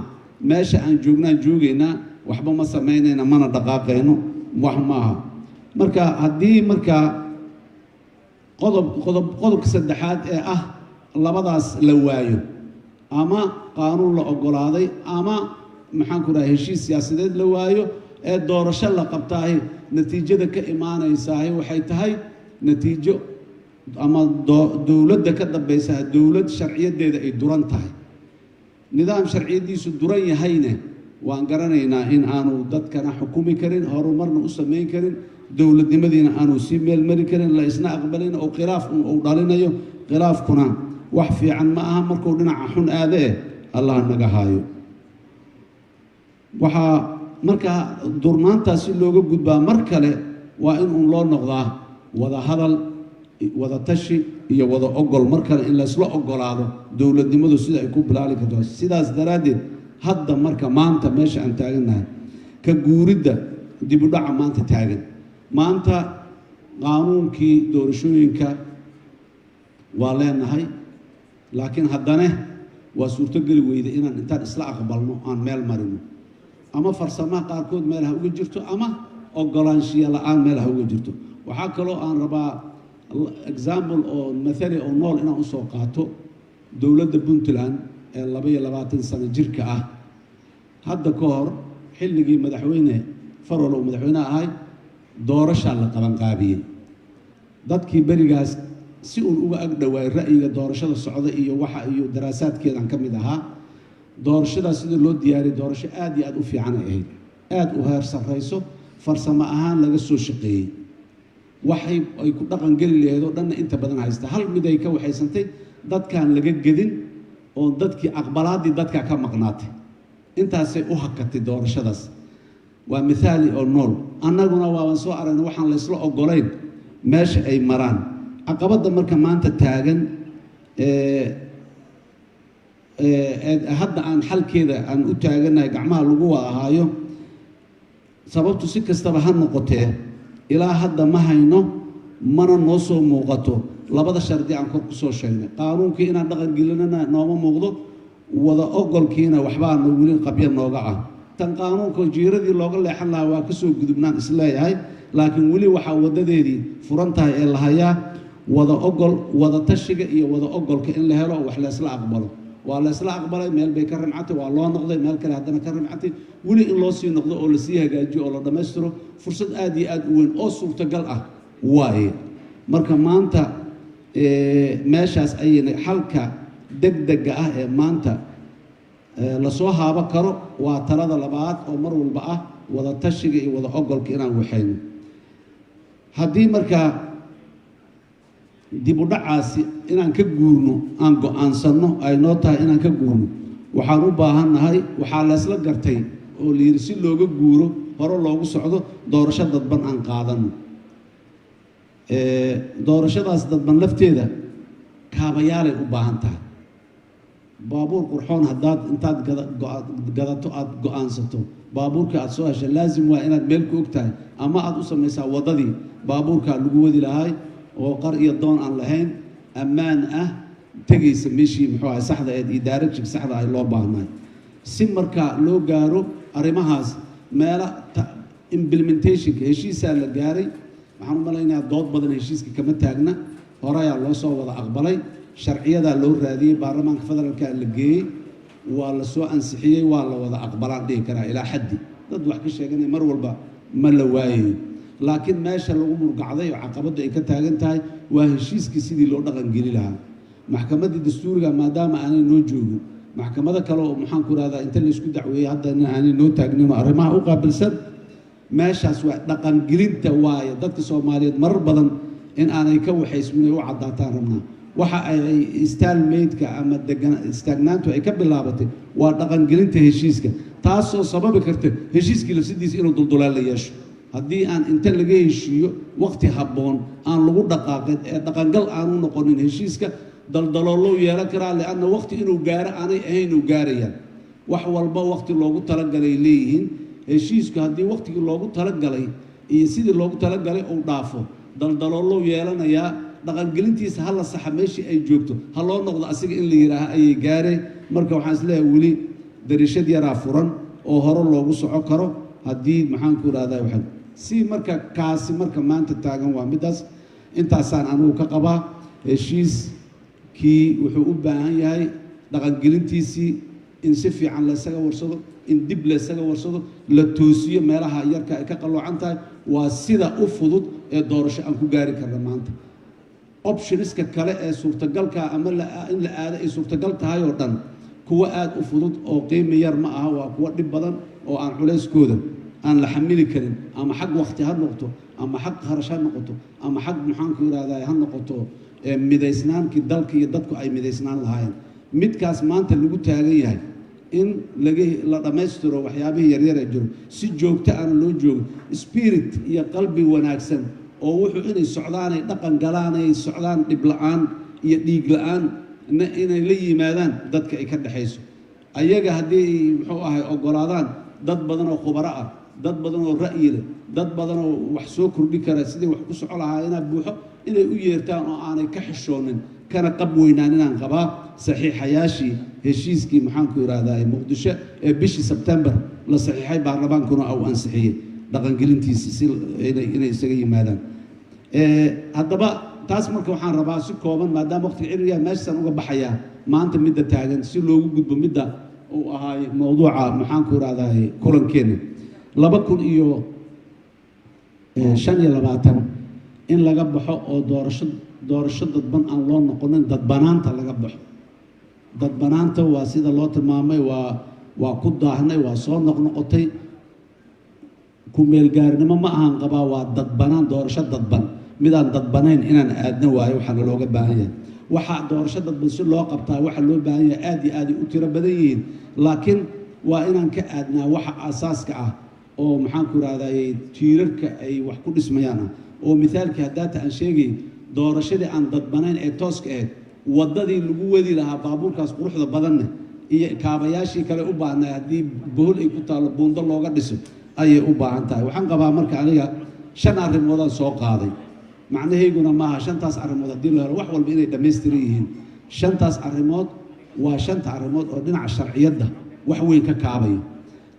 meesha aan joogaynaa waxba ma samaynayna mana dhaqaaqayno wax ma aha marka haddii markaa qodobka saddexaad ee ah labadaas la waayo ama qaanuun la ogolaaday ama maxaan ku rahaa heshiis siyaasadeed la waayo ee doorasho la qabtaahi natiijada ka imaanaysaahi waxay tahay natiijo ama dowladda ka dambaysa dowlad sharciyadeeda ay duran tahay nidaam sharciyadiisu duran yahayna waan garanaynaa in aanu dadkana xukumi karin horumarna u samayn karin dowladnimadiina aanu sii meel mari karin la isna aqbalin oo khilaaf uu dhalinayo khilaafkuna wax fiican ma aha markuu dhinaca xun aadee allah naga haayo waxaa markaa durnaantaasi looga gudbaa mar kale waa in uun loo noqdaa wada hadal wada tashi iyo wada ogol mar kale in laysla ogolaado dowladnimadu sida ay ku bilaali karto sidaas daraaddeed hadda marka maanta meesha aan taagannahay ka guuridda dib u dhaca maanta taagan maanta qaanuunkii doorashooyinka waa leenahay laakiin haddana waa suurtogeli weyda inaan intaan isla aqbalno aan meel marino ama farsamaha qaarkood meel ha uga jirto ama ogolaanshiya la-aan meel ha uga jirto waxaa kaloo aan rabaa example oo mathali oo nool inaan usoo qaato dowladda puntland ee 22 sano jirka ah hadda ka hor xilligii madaxweyne farol oo madaxweyne ahay doorashaa la qabanqaabiyey dadkii berigaas si uun uga ag dhawaay ra'yiga doorashada socda iyo waxa iyo daraasaadkeedan ka mid ahaa doorashadaas sida loo diyaariyay doorasho aad iyo aad u fiican ay ahayd aad u heer sarrayso farsamo ahaan laga soo shaqeeyey waxay ay ku dhaqan geli lahayd oo dhanna inta badan haysta hal mid ay ka waxaysantay dadkaan laga gedin oo dadkii aqbalaaddii dadka ka maqnaatay intaasay u hakatay doorashadaas waa mithaali oo nool annaguna waaban soo aragnay waxaan la isla ogolayn meesha ay maraan caqabadda marka maanta taagan hadda aan xalkeeda aan u taaganahay gacmaha lagu wada haayo sababtu si kastaba ha noqotee ilaa hadda ma hayno mana noo soo muuqato labada shardi aan kor ku soo sheegnay qaanuunkii inaan dhaqan gelinana nooma muuqdo wada ogolkiina waxbaa weli qabya nooga ah tan qaanuunka jiiradii looga leexan lahaa waa ka soo gudubnaan isleeyahay laakiin weli waxaa wadadeedii furan tahay ee la hayaa wada ogol wada tashiga iyo wada ogolka in la helo wax la isla aqbalo waa la isla aqbalay meel bay ka rimcatay waa loo noqday meel kale haddana ka rimcatay weli in loo sii noqdo oo la sii hagaajiyo oo la dhammaystiro fursad aad iyo aad u weyn oo suurtagal ah waaye marka maanta meeshaas ayayna xalka degdega ah ee maanta lasoo haabo karo waa talada labaad oo mar walba ah wada tashiga iyo wada ogolka inaan waxayno haddii markaa dib u dhacaasi inaan ka guurno aan go'aansanno ay noo tahay inaan ka guurno waxaan u baahannahay waxaa laysla gartay oo la yidhi si looga guuro hore loogu socdo doorasho dadban aan qaadanno doorashadaas dadban lafteeda kaabayaalay u baahan tahay baabuur qurxoon haddaad intaad gadato aad go'aansato baabuurkii aad soo heshay laazim waa inaad meel ku og tahay ama aad u samaysaa waddadii baabuurkaa lagu wadi lahay oo qar iyo doon aan lahayn ammaan ah tegaysa meeshii muxuu ahay saxda eed iyo direction saxda ay loo baahnaay si markaa loo gaaro arrimahaas meela implementationka heshiisaa la gaaray waxaan u malaynayaa dood badan heshiiska kama taagna horeyaa loo soo wada aqbalay sharciyadaa loo raadiyey baarlamaanka federaalka la geeyey waa la soo ansixiyey waa la wada aqbalaan dhihi karaa ilaa xaddi dad wax ka sheeganaya mar walba ma la waayayo laakiin meesha lagu murgacday oo caqabaddu ay ka taagan tahay waa heshiiskii sidii loo dhaqangeli lahaa maxkamaddii dastuuriga maadaama aanay noo joogin maxkamado kale oo maxaan ku rahdaa inta la isku dacweeyey haddana aanay noo taagnin oo arrimaha u qaabilsan meeshaas waa dhaqangelinta waaye dadka soomaaliyeed marar badan in aanay ka waxaysminay u caddaataan rabnaa waxa ay staalmeydka ama istaagnaantu ay ka bilaabatay waa dhaqangelinta heshiiska taasoo sababi karta heshiiskii lafsidiisa inuu duldulaan la yeesho haddii aan inta laga heshiiyo waqti habboon aan lagu dhaqaaqin ee dhaqangal aanu noqonin heshiiska daldaloolou yeelan karaa lianna waqti inuu gaaro aanay ahayn uu gaarayaan wax walba waqti loogu talagalay leeyihiin heshiisku haddii waqtigii loogu talagalay iyo sidii loogu talagalay uu dhaafo daldaloolou yeelanayaa dhaqangelintiisa ha la saxa meeshii ay joogto ha loo noqdo asiga in la yidhaaha ayay gaareen marka waxaan isleeyahay weli darishad yaraa furan oo hore loogu soco karo haddii maxaanku idhahdaa waxay si marka kaasi marka maanta taagan waa middaas intaasaan anugu ka qabaa heshiiskii wuxuu u baahan yahay dhaqangelintiisii in si fiican laysaga warsado in dib laysaga warsado la toosiyo meelaha yarka ay ka qalloocan tahay waa sida u fudud ee doorasho aan ku gaari karna maanta optioniska kale ee suurtagalka ama in la aado ay suurtagal tahay oo dhan kuwa aad u fudud oo qiimi yar ma aha waa kuwa dhib badan oo aan culayskooda aan la xamili karin ama xag waqti ha noqoto ama xag kharash ha noqoto ama xag maxaanku idhahdaa ha noqoto midaysnaankii dalka iyo dadku ay midaysnaan lahaayeen midkaas maanta lagu taagan yahay in la dhammaystiro waxyaabihii yaryar ee jiro si joogto aana loo joogo spirit iyo qalbi wanaagsan oo wuxuu inay socdaanay dhaqan galaanay socdaan dhib la'aan iyo dhiig la'aan inay la yimaadaan dadka ay ka dhexayso ayaga haddii muxuu ahay oggolaadaan dad badan oo khubaro ah dad badan oo ra'yi leh dad badan oo wax soo kordhi kara sidii wax ku soco lahaa inaa buuxo inay u yeertaan oo aanay ka xishoonin kana qab weynaan inaan qabaa saxiixayaashii heshiiskii maxaanku idhahdaa muqdisho ee bishii sebtembar la saxiixay baarlamaankuna uu ansixiyey dhaqangelintiisi si inay isaga yimaadaan haddaba taas marka waxaan rabaa si kooban maadaama waqtiga cirigaa meeshaan uga baxayaa maanta midda taagan si loogu gudbo midda uu ahaay mowduuca maxaanku idhahdaa kulankeenna 2025 in laga baxo oo doorasho dadban aan loo noqonin dadbanaanta laga baxo dadbanaanta waa sida loo tilmaamay waa ku daahnay waa soo noqnoqotay ku meelgaarnimo ma ahan qabaa waa dadbanaan doorasho dadban midaan dadbanayn inaan aadna waayo waxaana looga baahan yahay waxaa doorasho dadban si loo qabtaa waxa loo baahan yahay aad iyo aad u tiro badan yihiin laakiin waa inaan ka aadnaa waxa asaaska ah oo maxaanku idhahdaa tiirarka ay wax ku dhismayaan ah oo mithaalkii haddaata aan sheegay doorashadii aan dadbanayn ee tooska ahayd waddadii lagu wadi lahaa baabuurkaas quruxda badanne iyo kaabayaashii kale u baahnay haddii bohol ay ku taalo buundo looga dhiso ayay u baahan tahay waxaan qabaa marka aniga 5 arrimoodaan soo qaaday macnaheeguna maaha 5taas arrimood haddii la helo wax walba inay dhammaystiran yihiin 5taas arrimood waa 5 arrimood oo dhinaca sharciyadda wax weyn ka kaabayo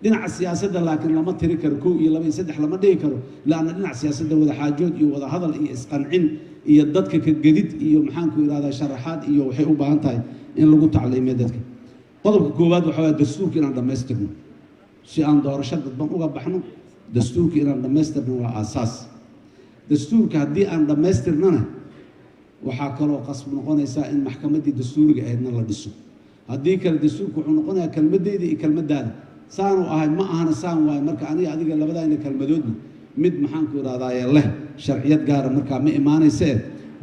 dhinaca siyaasadda laakiin lama tiri karo 1 iyo 2 iyo 3 lama dhigi karo laana dhinaca siyaasadda wada xaajood iyo wada hadal iyo isqancin iyo dadka ka gedid iyo maxaan ku yiraahdaa sharaxaad iyo waxay u baahan tahay in lagu tacliimiyo dadka qodobka koowaad waxa waa dastuurka inaan dhammaystirno si aan doorasho dadban uga baxno dastuurka inaan dhammaystirno waa aasaas dastuurka haddii aan dhammaystirnana waxaa kaloo qasb noqonaysaa in maxkamaddii dastuuriga ahaydna la dhiso haddii kale dastuurka wuxuu noqonayaa kelmadeyda iyo kelmaddaada saanu ahay ma ahana saan waayo marka aniga adiga labadaayna kelmadoodna mid maxaan ku idhahdaaye leh sharciyad gaara markaa ma imaanaysee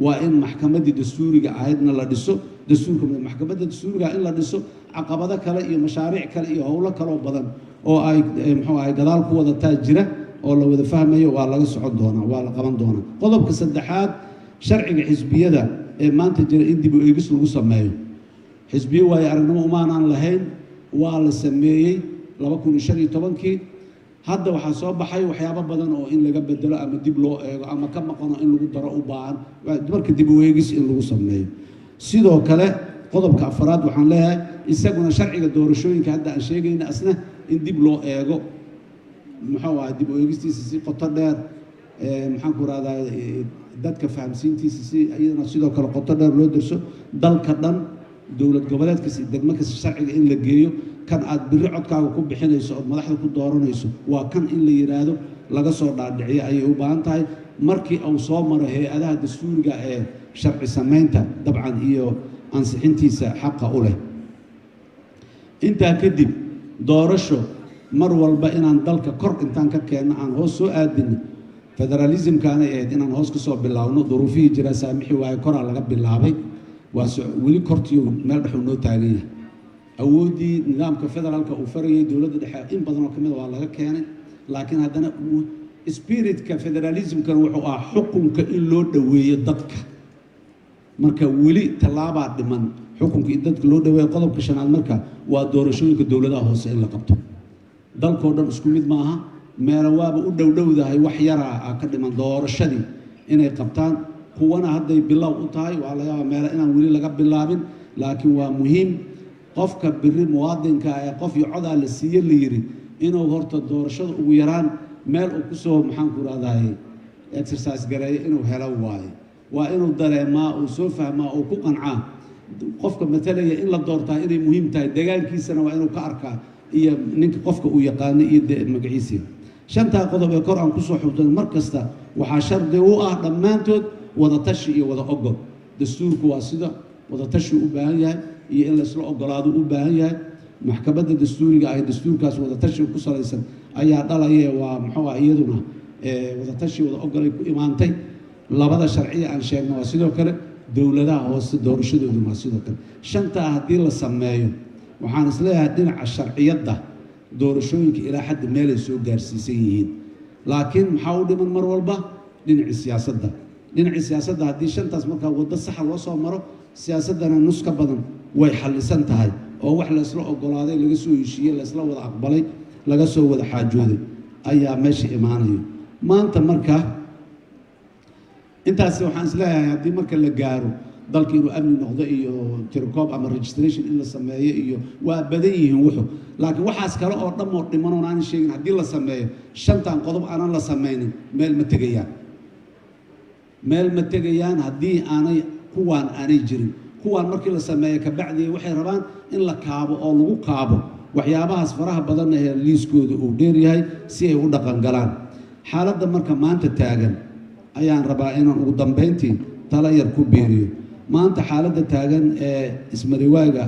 waa in maxkamaddii dastuuriga ahaydna la dhiso dastuurka maxkamadda dastuuriga in la dhiso caqabado kale iyo mashaariic kale iyo howlo kaloo badan oo ay muxuu ahay gadaal ku wadataa jira oo la wada fahmayo waa laga socon doonaa waa la qaban doonaa qodobka saddexaad sharciga xisbiyada ee maanta jira in dib u eegis lagu sameeyo xisbiyo waayo aragnimo umaanaan lahayn waa la sameeyey 2015kii hadda waxaa soo baxay waxyaabo badan oo in laga bedelo ama dib loo eego ama ka maqano in lagu daro u baahan marka dib u eegis in lagu sameeyo sidoo kale qodobka afraad waxaan leeyahay isaguna sharciga doorashooyinka hadda aan sheegayna asna in dib loo eego muxuu ahaa dib u eegistiisa si qoto dheer maxaan ku rahdaa dadka fahamsiintiisa si iyadana sidoo kale qoto dheer loo darso dalka dhan dowlad goboleedkasi degmo kasta sharciga in la geeyo kan aad birri codkaaga ku bixinayso ood madaxda ku dooranayso waa kan in la yiraahdo laga soo dhaadhiciyo ayay u baahan tahay markii uu soo maro hay-adaha dastuuriga ee sharci samaynta dabcan iyo ansixintiisa xaqa u leh intaa kadib doorasho mar walba inaan dalka kor intaan ka keenno aan hoos soo aadino federalismkaanay ahayd inaan hoos ka soo bilaabno duruufihii jira saamixi waaye koraa laga bilaabay waa weli kortiyo meel dhexuu noo taagan yahay awooddii nidaamka federaalka uu farayay dowladda dhexe in badan oo ka mid waa laga keenay laakiin haddana spiritka federalismkan wuxuu ahaa xukunka in loo dhoweeyo dadka marka weli tallaabaa dhiman xukunka in dadka loo dhoweeyo qodobka shanaad marka waa doorashooyinka dowladaha hoose in la qabto dalkoo dhan isku mid maaha meelo waaba u dhowdhowdahay wax yaraa ka dhiman doorashadii inay qabtaan kuwana hadday bilow u tahay waa laga yaabaa meelo inaan weli laga bilaabin laakiin waa muhiim qofka biri muwaadinka ee qof iyo codaa la siiye la yiri inuu horta doorashada ugu yaraan meel uu kusoo maxaan ku rahdahay exercise gareeyo inuu helo waaye waa inuu dareemaa uu soo fahmaa uu ku qancaa qofka matalaya in la doortaa inay muhiim tahay deegaankiisana waa inuu ka arkaa iyo ninka qofka uu yaqaano iyo magaciisa shantaa qodob ee kor aan kusoo xubsan mar kasta waxaa shardi u ah dhammaantood wada tashi iyo wada ogol dastuurku waa sida wada tashi u baahan yahay iyo in la isla ogolaado u baahan yahay maxkamadda dastuuriga ay dastuurkaas wada tashi ku salaysan ayaa dhalaya waa muxuu ah iyaduna wada tashi wada ogolay ku imaantay labada sharciya aan sheegno waa sidoo kale dowladaha hoose doorashadooduna waa sidoo kale shantaa haddii la sameeyo waxaan isleeyahay dhinaca sharciyadda doorashooyinka ilaa xadda meelay soo gaarsiisan yihiin laakiin maxaa u dhiman mar walba dhinacii siyaasadda haddii shantaas markaa waddo saxa loo soo maro siyaasaddana nus ka badan way xallisan tahay oo wax la isla ogolaaday laga soo heshiiyey la isla wada aqbalay laga soo wada xaajooday ayaa meesha imaanayo maanta marka intaasi waxaan isleeyahay haddii marka la gaaro dalka inuu amni noqdo iyo tirkoob ama registration in la sameeyo iyo waa badan yihiin wuxuu laakiin waxaas kale oo dhan oo dhiman oon aanan sheegin haddii la sameeyo shantan qodob aanan la sameynin meel ma tegayaan haddii aanay kuwaan aanay jirin kuwaan markii la sameeyo kabacdii waxay rabaan in la kaabo oo lagu kaabo waxyaabahaas faraha badan ee liiskooda uu dheer yahay si ay u dhaqan galaan xaaladda marka maanta taagan ayaan rabaa inaan ugu dambeyntii tala yar ku biiriyo maanta xaaladda taagan ee ismariwaaga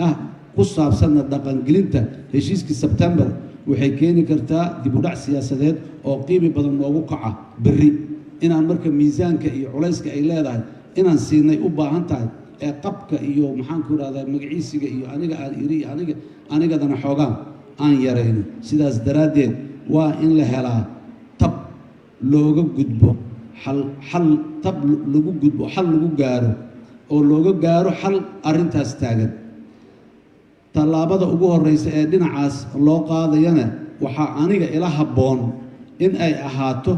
ah ku saabsanna dhaqangelinta heshiiskii Sebtembar waxay keeni kartaa dib u dhac siyaasadeed oo qiimi badan noogu kaca berri inaan marka miisaanka iyo culayska ay leedahay inaan siinay u baahan tahay ee qabka iyo maxaan ku rahdaa magaciisiga iyo aniga aan iri anigadana xoogaan aan yarayno sidaas daraaddeed waa in la helaa tab looga gudbo xal lagu gaaro oo looga gaaro xal arrintaas taagan tallaabada ugu horreysa ee dhinacaas loo qaadayana waxaa aniga ila habboon in ay ahaato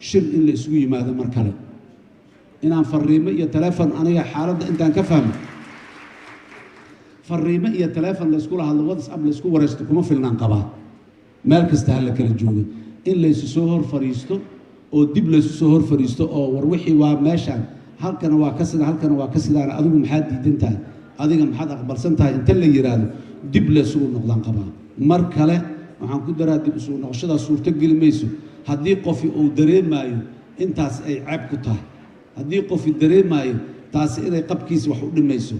shir in la isugu yimaado mar kale inaan fariimo iyo taleefon aniga xaaladda intaan ka fahmo fariimo iyo taleefon layskula hadlo whatsapp laysku waraysto kuma filnaan qabaa meel kasta ha la kala joogo in laysu soo hor fadhiisto oo dib laysu soo hor fadhiisto oo war wixii waa meeshaan halkana waa ka sida halkana waa ka sidaana adigu maxaad diidan tahay adiga maxaad aqbalsan tahay inta la yiraahdo dib laysugu noqdaan qabaa mar kale waxaan ku daraa dib isugu noqoshada suurto geli mayso haddii qofi uu dareemayo intaas ay ceeb ku tahay haddii qofi dareemayo taasi inay qabkiisa wax u dhimayso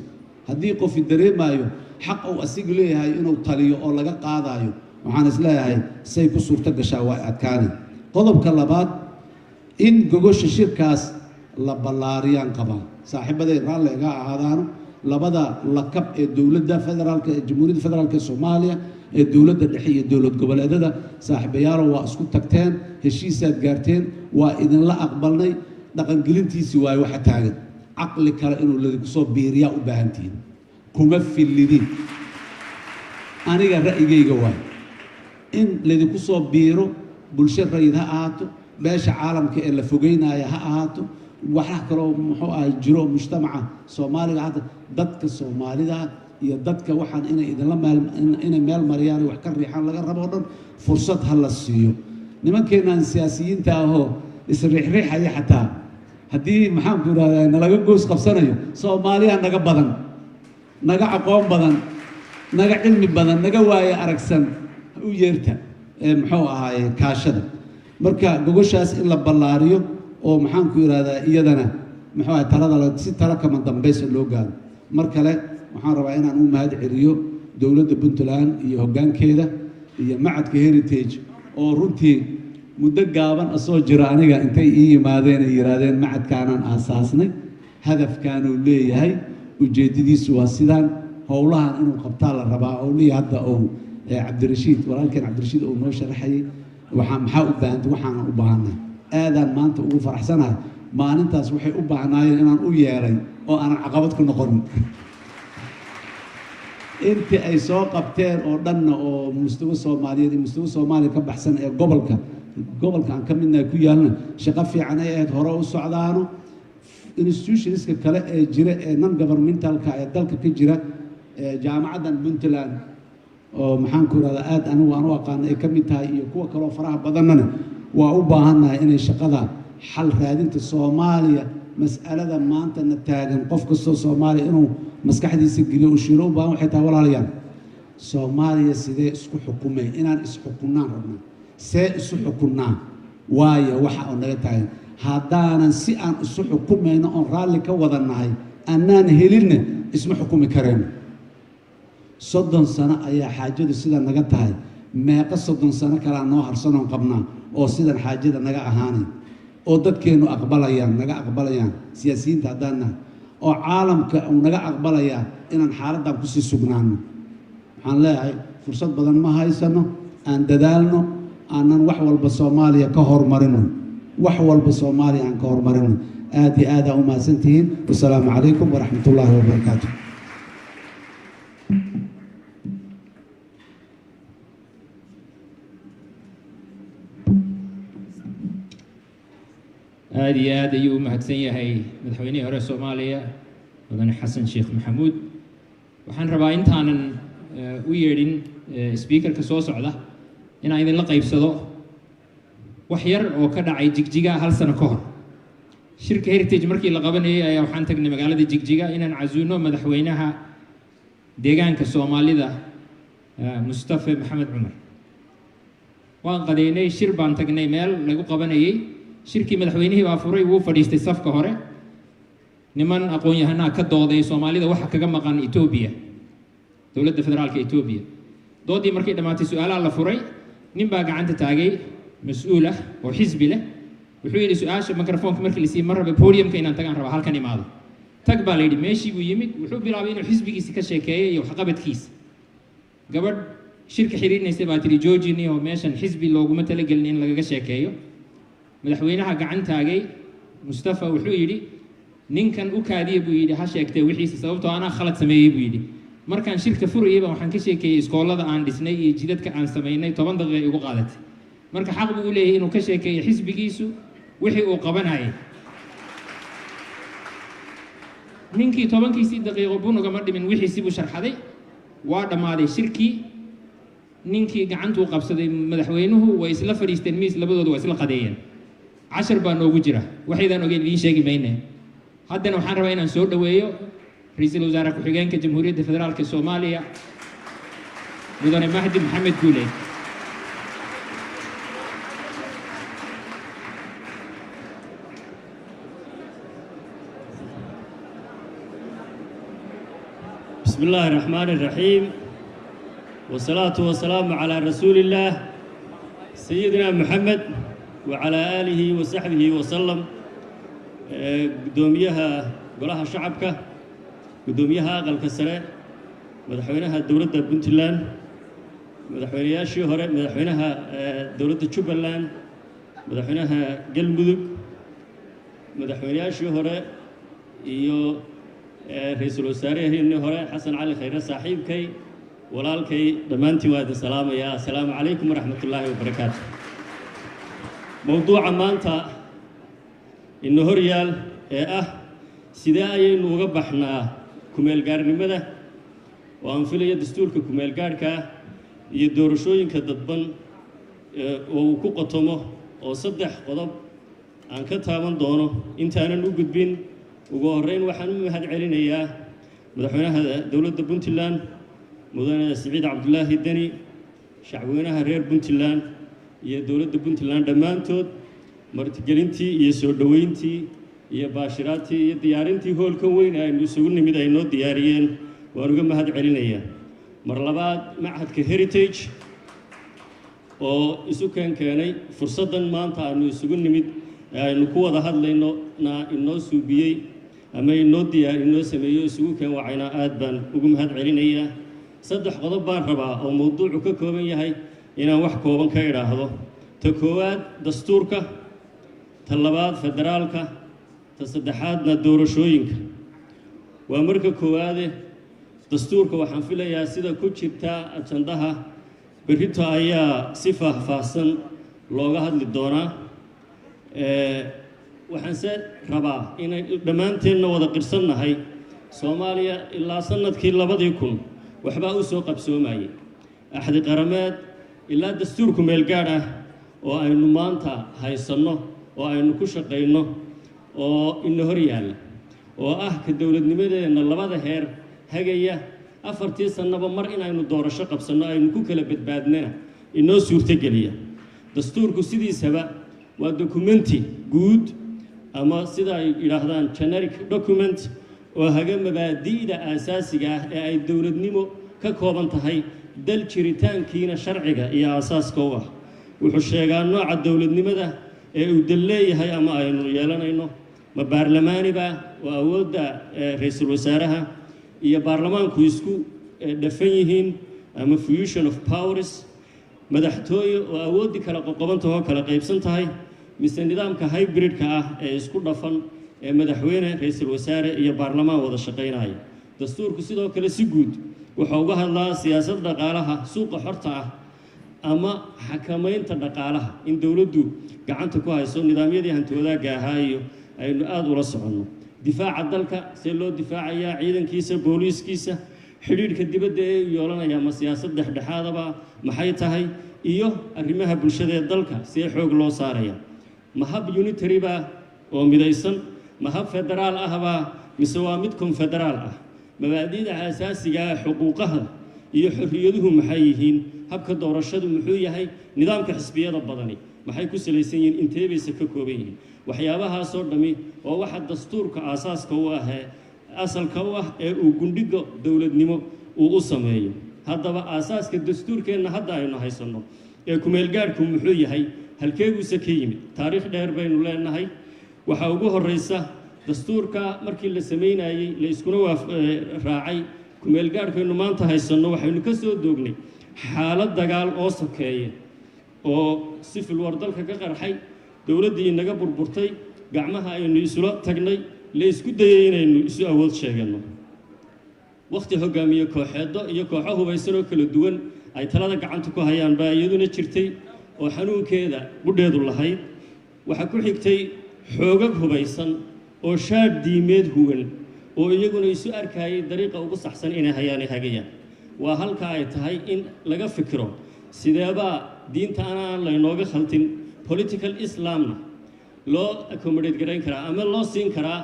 haddii qofi dareemayo xaq uu asigu leeyahay inuu taliyo oo laga qaadayo waxaan isleeyahay say ku suurto gashaa waa adkaani qodobka labaad in gogosha shirkaas la ballaariyaan qabaa saaxiibaday raalli iga ahaadaano labada lakab ee dowladda federaalka ee jamhuuriyadda federaalka ee soomaaliya ee dowladda dhexe iyo dowlad goboleedada saaxiibayaalo waa isku tagteen heshiisaad gaarteen waa idinla aqbalnay dhaqangelintiisii waayo waxa taagan caqli kale inuu ladinku soo biiriyaa u baahan tihiin kuma fillidin aniga ra'yigayga waay in ladinku soo biiro bulsho rayid ha ahaato beesha caalamka ee la fogeynaya ha ahaato waxa kaloo muxuu ahay jiro mujtamaca soomaaliga hadda dadka soomaalida iyo dadka waxaan inay idinla inay meel mariyaan wax ka riixaan laga rabo dhan fursad ha la siiyo nimankeenaan siyaasiyiinta ahoo isriixriixaya xataa haddii maxaanku idhahdaa nalaga goos qabsanayo soomaaliya naga badan naga aqoon badan naga cilmi badan naga waaye aragsan u yeerta muxuu ahaaye kaashada marka gogoshaas in la ballaariyo oo maxaanku idhahdaa iyadana muxuu ahay talada si tala kama dambaysa loo gaaro mar kale waxaan rabaa inaan u mahad celiyo dowladda puntland iyo hoggaankeeda iyo macadka heritage oo runtii muddo gaaban asoo jira aniga intay ii yimaadeen ay yidhaahdeen macadkaanaan aasaasnay hadafkaanuu leeyahay ujeeddadiisu waa sidaan howlahan inuu qabtaa la rabaa howlihii hadda uu cabdirashiid walaalkeen cabdirashiid uu noo sharaxayay maxaa u baahantay waxaanan u baahanay aadaan maanta ugu faraxsanahay maalintaas waxay u baahnaayeen inaan u yeelay oo aanan caqabad ku noqonin intii ay soo qabteen oo dhanna oo mustawa soomaaliyeed iyo mustawa soomaaliya ka baxsan ee gobolka aan ka midnahay ku yaalna shaqo fiican ay ahayd hore u socdaano institutionska kale ee jira ee non governmentalka ee dalka ka jira jaamacaddan puntland oo maxaanku idhahdaa aad anigu aan u aqaano ay ka mid tahay iyo kuwa kaloo faraha badannana waa u baahannahay inay shaqada xal raadinta soomaaliya mas'alada maantana taagan qof kastoo soomaaliya inuu maskaxdiisa geliyo uu shiilo u baahan waxay tahay walaalayaal soomaaliya sidee isku xukumay inaan isxukunnaan rabnaa see isu xukunnaa waayo waxa oo naga taagan haddaanan si aan isu xukumayno oon raalli ka wadannahay annaan helinna isma xukumi kareen 30 sano ayaa xaajadu sida naga tahay meeqa 30 sano kalaa noo harsanoon qabnaa oo sidan xaajada naga ahaanay oo dadkeennu aqbalayaan naga aqbalayaan siyaasiyiinta haddaan nahay oo caalamka uu naga aqbalayaa inaan xaaladdan kusii sugnaano waxaan leeyahay fursad badan ma haysano aan dadaalno aanan wax walba soomaaliya ka hormarino wax walba soomaaliya aan ka hormarino aad iyo aad aa u mahadsantihiin wasalaamu calaykum waraxmatullaahi wabarakaatu aad iyo aad ayuu u mahadsan yahay madaxweynihii hore soomaaliya mudane xasan sheekh maxamuud waxaan rabaa intaanan u yeedhin speakerka soo socda inaan idinla qaybsado wax yar oo ka dhacay jigjiga hal sano ka hor shirka heritage markii la qabanayay ayaa waxaan tagnay magaalada jigjiga inaan casuuno madaxweynaha deegaanka soomaalida mustafa maxamed cumar waan qadeynay shir baan tagnay meel lagu qabanayay shirkii madaxweynihii baa furay wuu fadhiistay safka hore niman aqoon-yahanaa ka dooday soomaalida waxa kaga maqan etoobiya dowladda federaalka etoobiya doodii markay dhammaatay su-aalaha la furay nin baa gacanta taagay mas-uul ah oo xisbi leh wuxuu yidhi su-aasha microfoonka markii lasii mar raba podiumka inaan tagaan rabaa halkan imaado tag baa la yidhi meeshii buu yimid wuxuu bilaabay inuu xisbigiisi ka sheekeeyo iyo waxqabadkiisa gabadh shirka xiriirinaysay baa tiri georgini oo meeshan xisbi looguma talagelin in lagaga sheekeeyo madaxweynaha gacan taagay mustafa wuxuu yidhi ninkan u kaadiya buu yidhi ha sheegtee wixiisa sababtoo anaa khalad sameeyey buu yidhi markaan shirka furayay baan waxaan ka sheekeeyey iskoolada aan dhisnay iyo jidadka aan samaynay 10 daqiiqo igu qaadatay marka xaq buu u leeyahay inuu ka sheekeeyo xisbigiisu wixii uu qabanayay ninkii 10 daqiiqo bunuga ma dhimin wixii si buu sharxaday waa dhamaaday shirkii ninkii gacantuu qabsaday madaxweynuhu way isla fadhiisteen miis labadoodu waa isla qadeeyeen 10 baa noogu jira waxaydaan ogeyn idiin sheegi maynaa haddana waxaan rabaa inaan soo dhaweeyo ra'iisul wasaare ku-xigeenka jamhuuriyadda federaalka Soomaaliya mudane Mahdi Maxamed Guuleed بسم الله الرحمن الرحيم والصلاة والسلام على رسول الله سيدنا محمد وعلى آله وصحبه وسلم قدوميها قولها شعبك قدوميها أقل كسرة مدحوينها دولة بنتلان مدحوينها شهرة مدحوينها دولة شبلان مدحوينها قلمذب مدحوينها شهرة iyo رئيسul wasaaraheenna hore xasan cali khayre saaxiibkay walaalkay dhamaantii waa salaamaya assalaamu calaykum waraxmatullaahi wabarakaatu mowduuca maanta inoo horyaal ee ah sidee ayaynu uga baxnaa kumeel gaarnimada oo aan filayo dastuurka kumeel gaarka iyo doorashooyinka dadban oo uu ku qotomo oo 3 qodob aan ka taaban doono intaanan u gudbin ugu horeyn waxaan u mahad celinayaa madaxweynaha dowladda Puntland mudane Siciid Cabdullaahi Dani shacabweynaha reer Puntland iyo dowladda Puntland dhammaantood martigelintii iyo soo dhaweyntii iyo baashiraatii iyo diyaarintii hoolka weyn ay isugu nimid ay noo diyaariyeen waan uga mahad celinayaa mar labaad machadka Heritage oo isu keenay fursadan maanta aanu isugu nimid aynu ku wada hadlayno inoo suubiyey ama inoo sameeyo isugu keen wacayna aad baan ugu mahad celinayaa 3 qodob baan rabaa oo mowduucu ka kooban yahay inaan wax kooban ka idhaahdo ta koowaad dastuurka ta labaad federaalka ta saddexaadna doorashooyinka waa marka koowaade dastuurka waxaan filayaa sida ku jirta ajandaha berrito ayaa si faahfaahsan looga hadli doonaa waxaan se rabaa inay dhammaanteenna wada qirsannahay Soomaaliya ilaa sanadkii 2000 waxbaa u soo qabsoomayay axdi qarameed ilaa dastuurku meel gaar ah oo aynu maanta haysanno oo aynu ku shaqeyno oo inoo hor yaalla oo ah ka dawladnimadeena labada heer hagaya 4 sanaba mar inaynu doorasho qabsanno aynu ku kala badbaadnana inoo suurtageliya dastuurku sidiisaba waa dokumenti guud ama sida ay yiraahdaan generic document oo haga mabaadi'da asaasiga ah ee ay dawladnimo ka kooban tahay dal jiritaankiina sharciga iyo asaaska u ah wuxuu sheegaa nooca dawladnimada ee uu leeyahay ama aynu yeelanayno ma baarlamaaniba oo awoodda ra'iisul wasaaraha iyo baarlamaanku isku dhafan yihiin ama fusion of powers madaxtooyo oo awooddi kala qoqobantah oo kala qaybsan tahay mise nidaamka hybridka ah ee isku dhafan ee madaxweyne ra'iisul wasaare iyo baarlamaan wada shaqeynaya dastuurku sidoo kale si guud wuxuu uga hadlaa siyaasadda dhaqaalaha suuqa xorta ah ama xakamaynta dhaqaalaha in dawladdu gacanta ku hayso nidaamyadii hanti wadaagga ahaa iyo aynu aad ula soconno difaaca dalka see loo difaacayaa ciidankiisa booliiskiisa xidhiidhka dibadda ee yeelanaya ma siyaasad dhexdhexaadaba maxay tahay iyo arrimaha bulshada ee dalka see xoog loo saaraya ma hab unitary ba oo midaysan ma hab federaal ah ba mise waa mid konfederaal ah mabaadi'da asaasiga ah xuquuqaha iyo xorriyaduhu maxay yihiin habka doorashadu muxuu yahay nidaamka xisbiyada badani maxay ku salaysan yihiin intee bayse ka kooban yihiin waxyaabahaas oo dhami oo waxa dastuurka asaaska u ah asalka u ah ee uu gundhiga dawladnimo uu u sameeyo haddaba asaaska dastuurkeenna hadda aynu haysanno ee kumeel gaarku muxuu yahay halkeeguuse ka yimid taariikh dheer baynu leenahay waxaa ugu horreysa dastuurka markii la sameynayay la iskuna raacay kumeel gaarkaynu maanta haysanno waxaynu ka soo doognay xaalad dagaal oo sokeeya oo civil war dalka ka qarxay dawladdii inaga burburtay gacmaha aynu isula tagnay la isku dayay inaynu isu awood sheeganno waqti hogaamiye kooxeedo iyo kooxo hubaysan oo kala duwan ay talada gacanta ku hayaan baa iyaduna jirtay oo xanuunkeeda budheedu lahayd waxa ku xigtay xoogag hubaysan oo shaad diimeed huwan oo iyaguna isu arkayay dariiqa ugu saxsan inay hayaan hagayaan waa halka ay tahay in laga fikiro sideeba diinta aan la inooga khaltin political islamna loo accommodate gareyn karaa ama loo siin karaa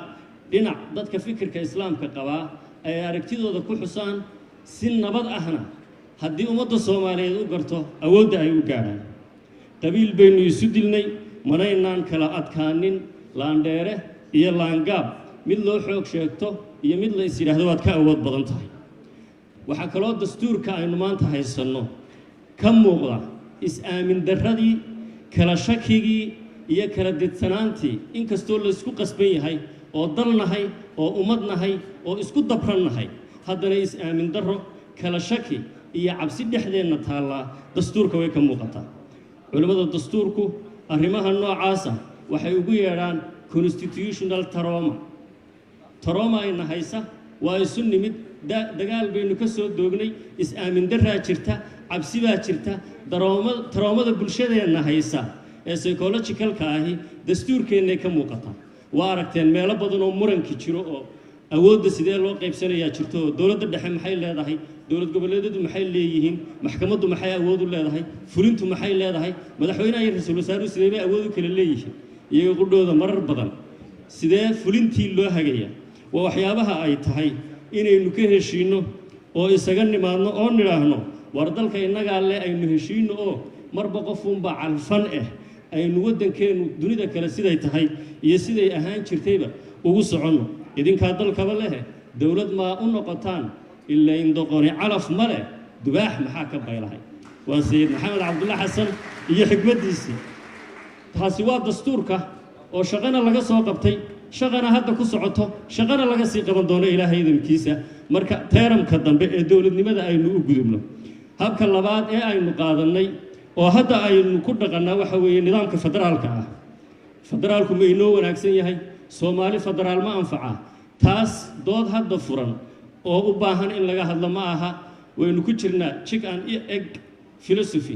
dhinac dadka fikirka islaamka qaba ay aragtidooda ku xusaan si nabad ahna haddii ummadda Soomaaliyeed u garto awoodda ay u gaaraan qabiil baynu isu dilnay manaynaan kala adkaanin laandheere iyo laangaab mid loo xoog sheegto iyo mid la is yiraahdo waad ka awood badan tahay waxa kaloo dastuurka aynu maanta haysanno ka muuqda is-aamin darradii kala shakigii iyo kala didsanaantii inkastoo la isku qasban yahay oo dalnahay oo ummadnahay oo isku dabrannahay haddana is-aamin darro kala shaki iyo cabsi dhexdeenna taallaa dastuurka way ka muuqataa culimmada dastuurku arrimaha noocaasa waxay ugu yeedhaan constitutional trauma ayna haysa waa isu nimid dagaal baynu ka soo doognay is-aamin darraa jirta cabsi baa jirta taroomada bulshadeenna haysa ee psychologicalka ahi dastuurkeennay ka muuqataa waa aragteen meelo badan oo muranki jiro oo awoodda sidee loo qaybsanayaa jirto oo dowladda dhexe maxay leedahay dowlad goboleedyadu maxay leeyihiin maxkamaddu maxay awood u leedahay fulintu maxay leedahay madaxweynaha iyo ra'iisul wasaaruhu sidee bay awood u kala leeyihiin iyaga qudhooda marar badan sidee fulintii loo hagayaa waa waxyaabaha ay tahay inaynu ka heshiino oo isaga nimaadno oo nidhaahno war dalka innagaa le aynu heshiino oo marba qofunba calfan aynu waddankeenu dunida kale siday tahay iyo siday ahaan jirtayba ugu soconno idinkaa dalkaba lehe dowlad maa u noqotaan ilaa indoqoni calaf ma leh dubaax maxaa ka baylahay waa sayid maxamed cabdulla xasan iyo xikmaddiisii taasi waa dastuurka oo shaqana laga soo qabtay shaqana hadda ku socoto shaqana laga sii qaban doono ilaahay idinkiisa marka teeramka dambe ee dowladnimada aynu u gudubno habka labaad ee aynu qaadannay oo hadda aynu ku dhaqannaa waxa weeye nidaamka federaalka ah federaalku ma inoo wanaagsan yahay Soomaali federaal ma anfaca taas dood hadda furan oo u baahan in laga hadlo ma aha waynu ku jirnaa chicken and egg philosophy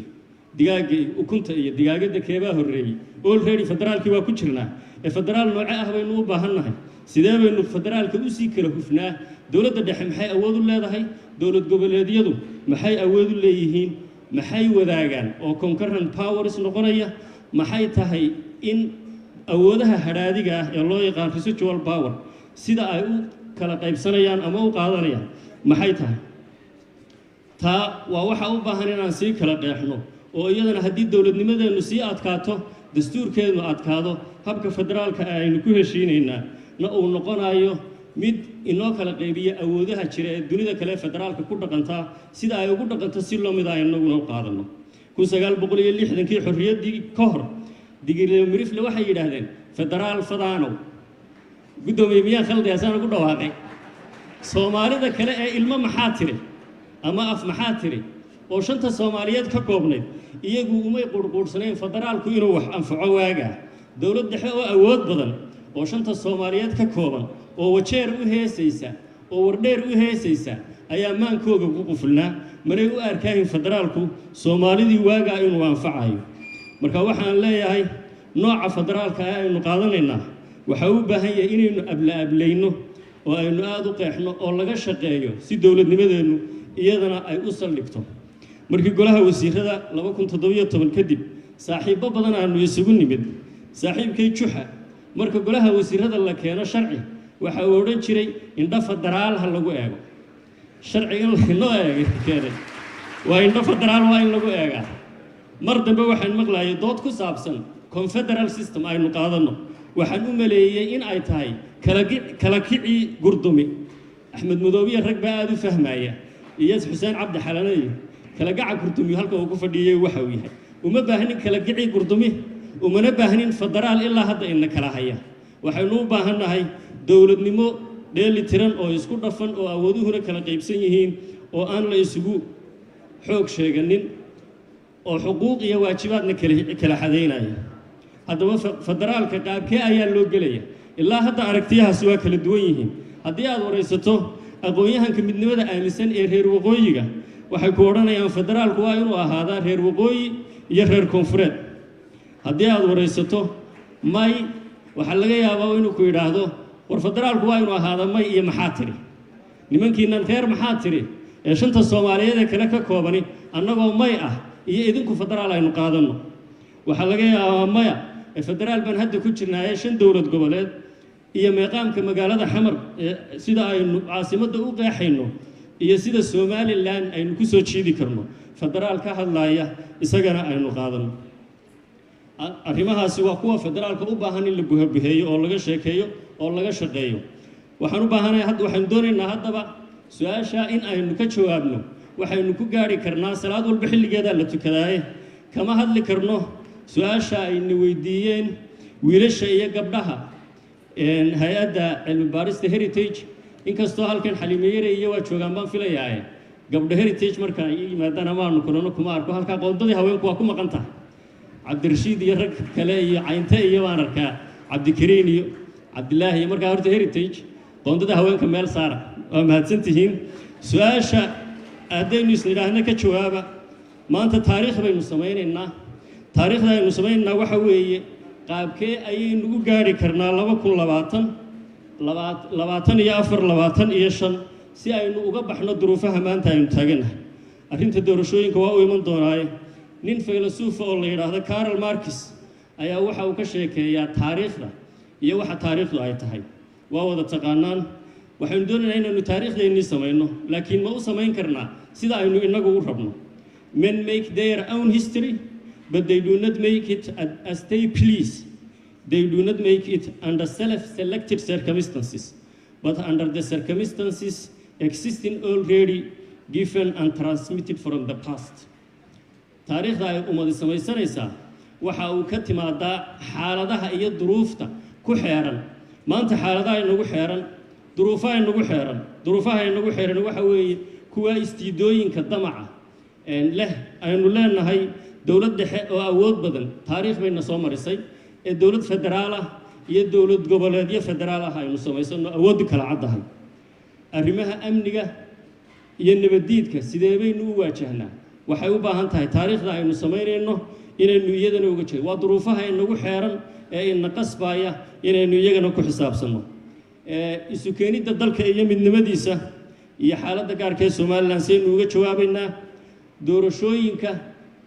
digaaga ukunta iyo digaagada keebaa horeeyay already federaalkii waa ku jirnaa ee federaal nooce ah baynu u baahannahay sidee baynu federaalka u sii kala hufnaa dowladda dhexe maxay awood u leedahay dowlad goboleedyadu maxay awood u leeyihiin maxay wadaagaan oo concurrent powers noqonaya maxay tahay in awoodaha haraadiga ah ee loo yaqaan residual power sida ay u kala qaybsanayaan ama u qaadanayaan maxay tahay taa waa waxa u baahan inaan sii kala qeexno oo iyadana haddii dowladnimadeenu sii adkaato dastuurkeenu adkaado habka federaalka aynu ku heshiinaynaa na uu noqonayo mid inoo kala qaybiya awoodaha jira ee dunida kale federaalka ku dhaqantaa sida ay ugu dhaqanto si loo mid ah inaguna u qaadano 1960kii xorriyaddii ka hor digirle mirifle waxay yidhaahdeen federaal fadaanow guddoomiye miyaa khaldi asaan ugu dhawaaqay soomaalida kale ee ilmo maxaa tiri ama af maxaa tiri oo shanta Soomaaliyeed ka koobnayd iyagu umay qurquursanayn federaalku inuu wax anfaco waaga dowlad dhexe oo awood badan oo shanta Soomaaliyeed ka kooban oo wajeer u heesaysa oo wardheer u heesaysa ayaa maankooga ku qufulnaa maray u arkaan federaalku Soomaalidii waaga inuu anfacayo marka waxaan leeyahay nooca federaalka aynu qaadanaynaa waxa uu baahan yahay inaynu ablayno oo aynu aad u qeexno oo laga shaqeeyo si dowladnimadeenu iyadana ay u saldhigto markii golaha wasiirada 2017 kadib saaxiibo badan aanu isugu nimid saaxiibkay juxa marka golaha wasiirada la keeno sharci waxa uu oran jiray indha federaal ha lagu eego sharciga loo eego keenay waa indha federaal waa in lagu eegaa mar dambe waxaan maqlaayay dood ku saabsan confederal system aynu qaadano waxaan u maleeyay in ay tahay kala kici gurdumi axmed madoobiye rag baa aad u fahmaya iyo xuseen cabdi xalanay kala gaca gurdumi halka uu ku fadhiyay waxa uu yahay uma baahnin kala kici gurdumi umana baahnin federaal ilaa hadda in kala haya waxaynu u baahannahay dowladnimo dheeli tiran oo isku dhafan oo awooduhuna kala qaybsan yihiin oo aan la isugu xoog sheeganin oo xuquuq iyo waajibaadna kala xadeynaya haddaba federaalka qaabkee ayaa loo gelaya ilaa hadda aragtiyahaasi waa kala duwan yihiin haddii aad waraysato aqoon-yahanka midnimada aaminsan ee reer waqooyiga waxay ku odhanayaan federaalku waa inuu ahaadaa reer waqooyi iyo reer koonfureed haddii aad waraysato may waxaa laga yaabaa inuu ku yidhaahdo war federaalku waa inuu ahaada may iyo maxaa tiri nimankiinan reer maxaa tiri ee shanta soomaaliyeed ee kale ka koobani annagoo may ah iyo idinku federaal aynu qaadanno waxaa laga yaabaa maya ee federaal baan hadda ku jirnaaye 5 dowlad goboleed iyo meeqaamka magaalada xamar sida aynu caasimadda u qeexayno iyo sida Somaliland aynu ku soo jiidi karno federaal ka hadlaaya isagana aynu qaadano arrimahaasi waa kuwa federaalka u baahan in la buuxiyo oo laga sheekeeyo oo laga shaqeeyo waxaan u baahanahay hadda waxaan doonaynaa haddaba su'aasha in aynu ka jawaabno waxaynu ku gaari karnaa salaad walba xilligeeda la tukadaaye kama hadli karno su'aasha aynu weydiiyeen wiilasha iyo gabdhaha hay-adda cilmi baarista heritage inkastoo halkan xalimeeyay iyo waa joogaan baan filayaa gabdha heritage marka ay yimaadaan amaanu kulano kuma arko halka qoondadii haweenku waa ku maqan tahay cabdirashiid iyo rag kale iyo caynta iyo waan arkaa cabdikariin iyo cabdilaahi iyo markaa horta heritage qoondada haweenka meel saara waa mahadsantihiin su'aasha aadaynu isnidhaahna ka jawaaba maanta taariikh baynu samaynaynaa taariikhda aynu samaynaynaa waxa weeye qaabkee ayaynu u gaari karnaa 2024 si aynu uga baxno duruufaha maanta aynu taaganahay arrinta doorashooyinka waa u iman doonaaye nin filosof oo la yiraahdo Karl Marx ayaa waxa uu ka sheekeeyaa taariikhda iyo waxa taariikhdu ay tahay waa wada taqaanaan waxaan doonaynaa inaynu taariikhdeennii samayno laakiin ma u samayn karnaa sida aynu inagu u rabno men make their own history but they do not make it as they please they do not make it under self-selected circumstances but under the circumstances existing already given and transmitted from the past taariikhda ay umadi samaysanaysaa waxa uu ka timaadaa xaaladaha iyo duruufta ku xeeran maanta xaaladaha inagu xeeran duruufaha inagu xeeran waxa weeye kuwa istiidooyinka damaca leh aynu leenahay dowlad dhexe oo awood badan taariikh bayna soo marisay ee dowlad federaal ah iyo dowlad goboleedyo federaal ah aynu samaysano awood kala cadahay arrimaha amniga iyo nabadiidka sidee baynu u waajahnaa waxay u baahan tahay taariikhda aynu samaynayno inaynu iyadana uga jeedo waa duruufaha inagu xeeran ee ina qasbaya inaynu iyagana ku xisaabsanno isu keenidda dalka iyo midnimadiisa iyo xaaladda gaarka ee Somaliland saynu uga jawaabaynaa doorashooyinka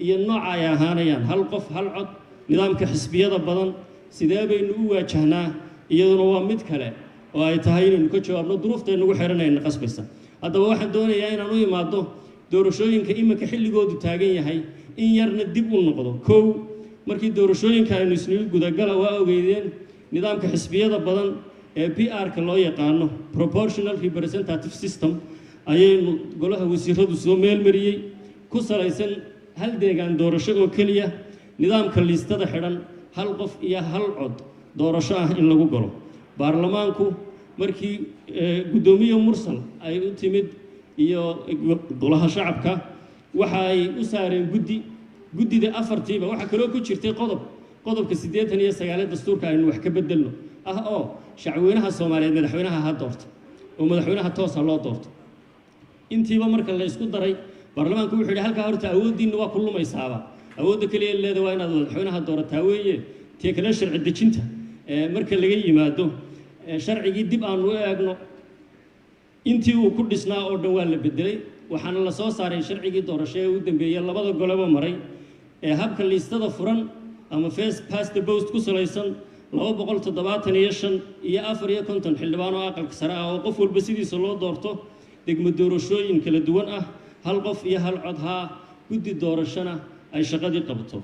iyo nooca ay ahaanayaan hal qof hal cod nidaamka xisbiyada badan sidee baynu u waajahnaa iyaduna waa mid kale oo ay tahay inaynu ka jawaabno duruufta inagu xeeran ee ina qasbaysa haddaba waxaan doonayaa inaan u imaado doorashooyinka iminka xilligoodu taagan yahay in yarna dib u noqdo kow markii doorashooyinka aynu isniil gudagala waa ogeydeen nidaamka xisbiyada badan ee PR-ka loo yaqaano proportional representative system ayaynu golaha wasiiradu soo meelmariyey ku salaysan hal deegaan doorasho oo keliya nidaamka liistada xidhan hal qof iyo hal cod doorasho ah in lagu galo baarlamaanku markii gudoomiye mursal ay u timid iyo golaha shacabka waxa ay u saareen guddida afartiiba waxa kale oo ku jirtay qodobka 89 dastuurka aynu wax ka bedelno oo shacweynaha Soomaaliyeed madaxweynaha ha doorto oo madaxweynaha toos loo doorto intiiba marka la isku daray baarlamaanku wuxuu yiri halka horta awoodiina waa kullumaysaaba awoodda kaliya leedahay waa inaad madaxweynaha doorataa weeye tii kale sharci dejinta marka laga yimaado sharcigii dib aanu eegno intii uu ku dhisnaa oo dhan waa la bedelay waxaana la soo saaray sharcigii doorasho ee u dambeeyay labada goleba maray ee habka liistada furan ama first past the post ku salaysan 275 iyo 54 xildhibaan oo aqalka sare ah oo qof walba sidiisa loo doorto degmo doorashooyin kala duwan ah hal qof iyo hal cod guddi doorashana ay shaqadii qabto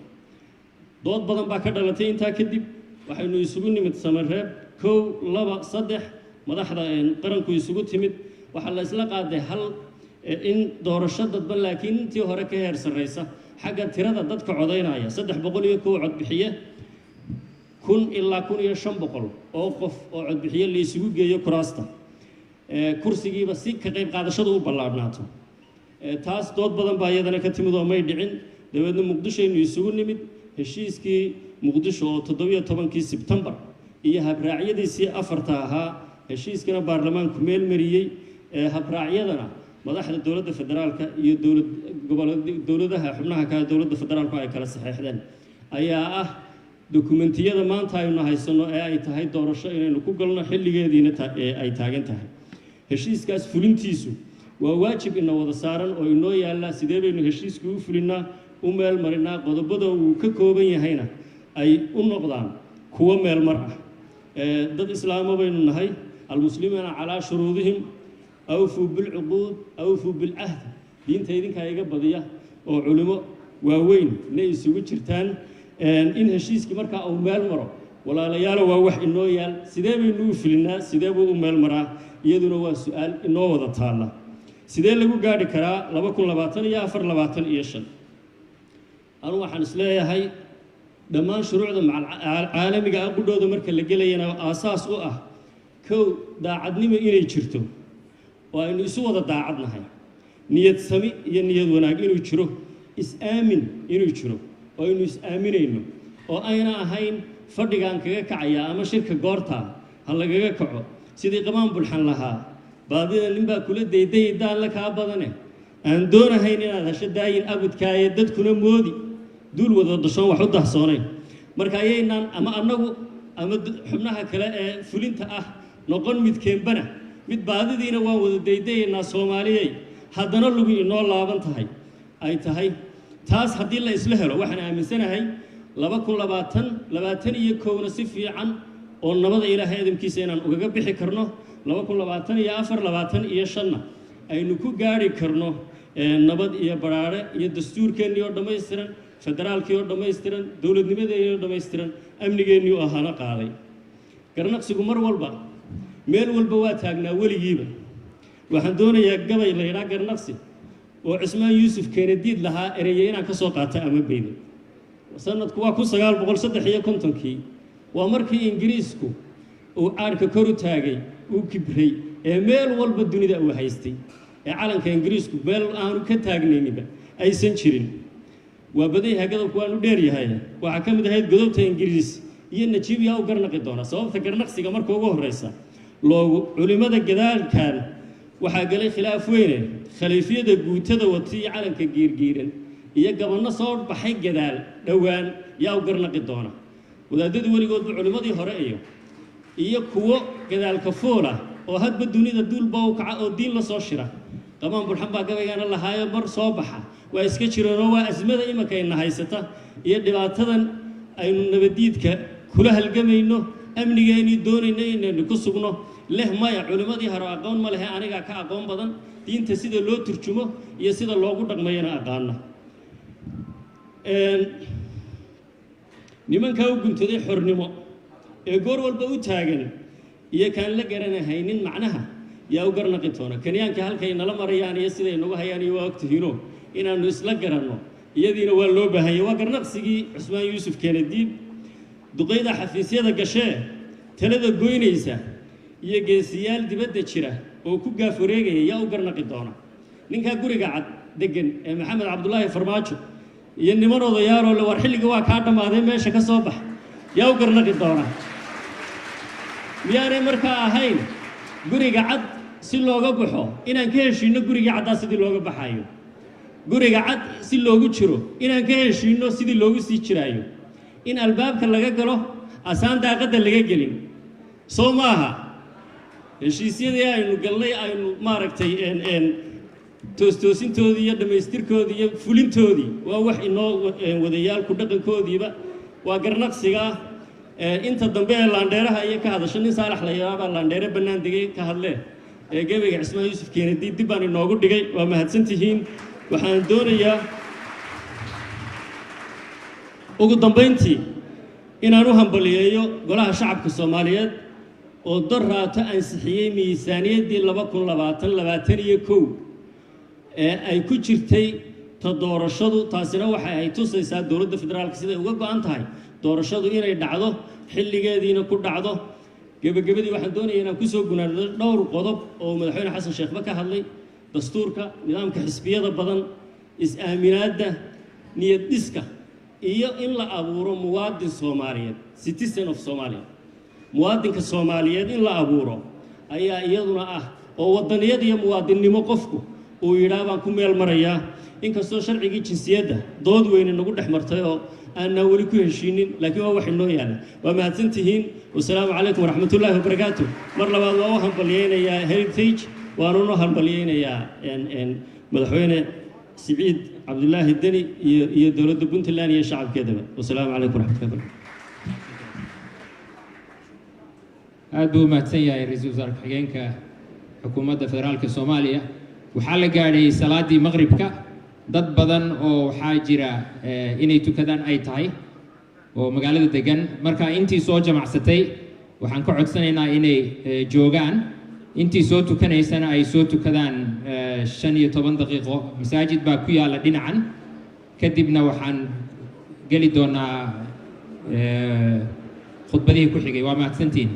dood badan baa ka dhalatay intaa kadib waxaynu isugu nimid Samareeb 1 2 3 madaxda qaranku isugu timid waxa la isla qaaday hal in doorasho dadban laakiin intii hore ka heer sareysa xagga tirada dadka codeynaya 301 cod bixiye 1000 ilaa 1500 oo qof oo cod bixiye la isugu geeyo kuraasta kursigiiba si ka qayb qaadashada u ballaarnaato taas dood badan baa iyadana ka timid oo may dhicin dawladda Muqdisho inuu isugu nimid heshiiskii Muqdisho oo 17 Sebtembar iyo habraacyadiisii afarta ahaa heshiiskana baarlamaanku meel mariyay habraacyadana madaxda dowladda federaalka iyo dowladaha xubnaha kale dowladda federaalku ay kala saxeexdeen ayaa ah dokumentiyada maanta aynu haysano ee ay tahay doorasho inaynu ku galno xilligeediina ay taagan tahay heshiiskaas fulintiisu waa waajib ina wada saaran oo inoo yaalla sidee baynu heshiiska u fulinaa u meel marinaa qodobada uu ka kooban yahayna ay u noqdaan kuwo meel mar ah dad islaamo baynu nahay almuslimuuna calaa shuruudihim awfuu bilcuquud awfuu bilcahd diinta idinkaa iga badiya oo culimo waaweyn inay isugu jirtaan in heshiiskii markaa uu meel maro walaalayaalo waa wax inoo yaal sidee baynu u fulinaa sidee buu u meel maraa iyaduna waa su-aal inoo wada taalla sidee lagu gaadhi karaa 2024 anu waxaan isleeyahay dhammaan shuruucda caalamiga ah qudhooda marka la gelayana aasaas u ah kow daacadnimo inay jirto oo aynu isu wada daacadnahay niyad sami iyo niyad wanaag inuu jiro is-aamin inuu jiro oo aynu is-aaminayno oo ayna ahayn fadhigaan kaga kacaya ama shirka goorta ha lagaga kaco sidii qamaan bulxan lahaa baadida ninbaa kula daydaydaa la kaa badane aan doonahayn inaad hesho daayin abadkaaye dadkuna moodi duul wada dashoon wax u dahsoonayn marka ayaynaan ama annagu ama xubnaha kale ee fulinta ah noqon midkeenbana mid baadidiina waan wada daydayaynaa soomaaliyey haddana lugu inoo laaban tahay ay tahay taas haddii la isla helo waxaan aaminsanahay 2021 si fiican oo nabada ilaahay adamkiisa inaan ugaga bixi karno 2024 aynu ku gaari karno nabad iyo baraare iyo dastuurkeennii oo dhammaystiran federaalkii oo dhammaystiran dowladnimadeennii oo dhammaystiran amnigeennii oo ahana qaaday garnaqsigu mar walba meel walba waa taagnaa weligiiba waxaan doonayaa gabay la yidhaa garnaqsi oo cismaan yuusuf keenadiid lahaa ereye inaan ka soo qaata ama beydo sanadku waa 1953 waa markii ingiriisku uu caarka kor u taagay uu kibray ee meel walba dunida uu haystay ee calanka ingiriisku meel aanu ka taagnayniba aysan jirin waa badayha gadabku waanu dheer yahay waxaa ka mid ahayd godobta ingiriis iyo najiibiya u garnaqi doona sababta garnaqsiga marka ugu horeysa loogu culimada gadaalkan waxaa galay khilaaf weyne khaliifiyada guutada watay calanka giirgiiran iyo gabanno soo baxay gadaal dhowaan yaa u garnaqi doona wadaadadu weligoodba culimadii hore iyo kuwo gadaalka foola oo hadba dunida duulba u kaca oo diin la soo shira qamaan bulxan baa gabaygaana lahaayo mar soo baxa waa iska jireenoo waa asmada imanka ayna haysata iyo dhibaatadan aynu nabadiidka kula halgamayno amnigeennii doonayno inaynu ku sugno leh maya culimmadii hore aqoon ma lehe anigaa ka aqoon badan diinta sida loo turjumo iyo sida loogu dhaqmayana aqaana nimankaa u guntaday xornimo ee goor walba u taagan iyo kaan la garanahaynin macnaha yaa u garnaqi doona kenyaanka halkay nala marayaan iyo siday nagu hayaan iyo waa ogtihiino inaannu isla garanno iyadiina waa loo baahanyay waa garnaqsigii cusmaan yuusuf keenadiid duqayda xafiisyada gashee talada goynaysa iyo geesiyaal dibadda jira oo ku gaaf wareegaya yaa u garnaqi doona ninkaa guriga cad degan ee maxamed cabdulaahi farmaajo iyo niman odayaaloo le war xilliga waa kaa dhammaaday meesha ka soo bax yaa u garnaqi doona miyaanay markaa ahayn guriga cad si looga baxo inaan ka heshiinno guriga caddaa sidii looga baxayo guriga cad si loogu jiro inaan ka heshiinno sidii loogu sii jiraayo in albaabka laga galo asaan daaqadda laga gelin soo maaha heshiisyadii aynu galnay aynu maaragtay toostoosintoodii iyo dhammaystirkoodii iyo fulintoodii waa wax inoo wadayaalku dhaqankoodiiba waa garnaqsiga inta dambe ee laandheeraha iyo ka hadasho nin saalax la yidhaahdo baa laandheere bannaan degay ka hadlee ee gabayga cismaan yuusuf keenadiid dib baan inoogu dhigay waa mahadsantihiin waxaan doonayaa ugu dambayntii inaan u hambaliyeeyo golaha shacabka soomaaliyeed oo dor raato ansixiyey miisaaniyaddii 2021 ee ay ku jirtay ta doorashadu taasina waxay ay tusaysaa dowladda federaalka siday uga go'an tahay doorashadu inay dhacdo xilligeediina ku dhacdo gebagabadii waxaan doonayaa inaan kusoo gunaado dhowr qodob oo madaxweyne xasan sheekhba ka hadlay dastuurka nidaamka xisbiyada badan is-aaminaadda niyad dhiska iyo in la abuuro muwaadin soomaaliyeed citizen of Somalia muwaadinka soomaaliyeed in la abuuro ayaa iyaduna ah oo waddaniyad iyo muwaadinnimo qofku uu yidhaa baan ku meel marayaa inkastoo sharcigii jinsiyadda dood weyne nagu dhex martay oo aanaa weli ku heshiinin laakiin waa wax inoo yaalla waa mahadsantihiin wasalaamu calaykum waraxmatullaahi wabarakaatu mar labaad waa u hambalyaynayaa heritage waanuna hambalyaynayaa madaxweyne siciid cabdulaahi deni iyo dowladda puntland iyo shacabkeedaba wasalaamu calaykum waraxmatullahi wabarakaatu aad buu u mahadsan yahay ra-iisul wasaare ku-xigeenka xukuumadda federaalka soomaaliya waxaa la gaadhay salaaddii maqribka dad badan oo waxaa jira inay tukadaan ay tahay oo magaalada degan marka intii soo jamacsatay waxaan ka codsanaynaa inay joogaan intii soo tukanaysana ay soo tukadaan 15 daqiiqo masaajid baa ku yaalla dhinacan kadibna waxaan geli doonaa khudbadihii ku xigay waa mahadsantiin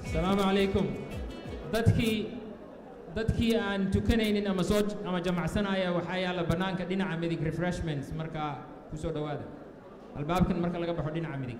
السلام عليكم dadkii aan tukanaynin ama jamacsanaya waxaa yaala banaanka dhinaca midig refreshments marka ku soo dhawaada albaabkan marka laga baxo dhinaca midig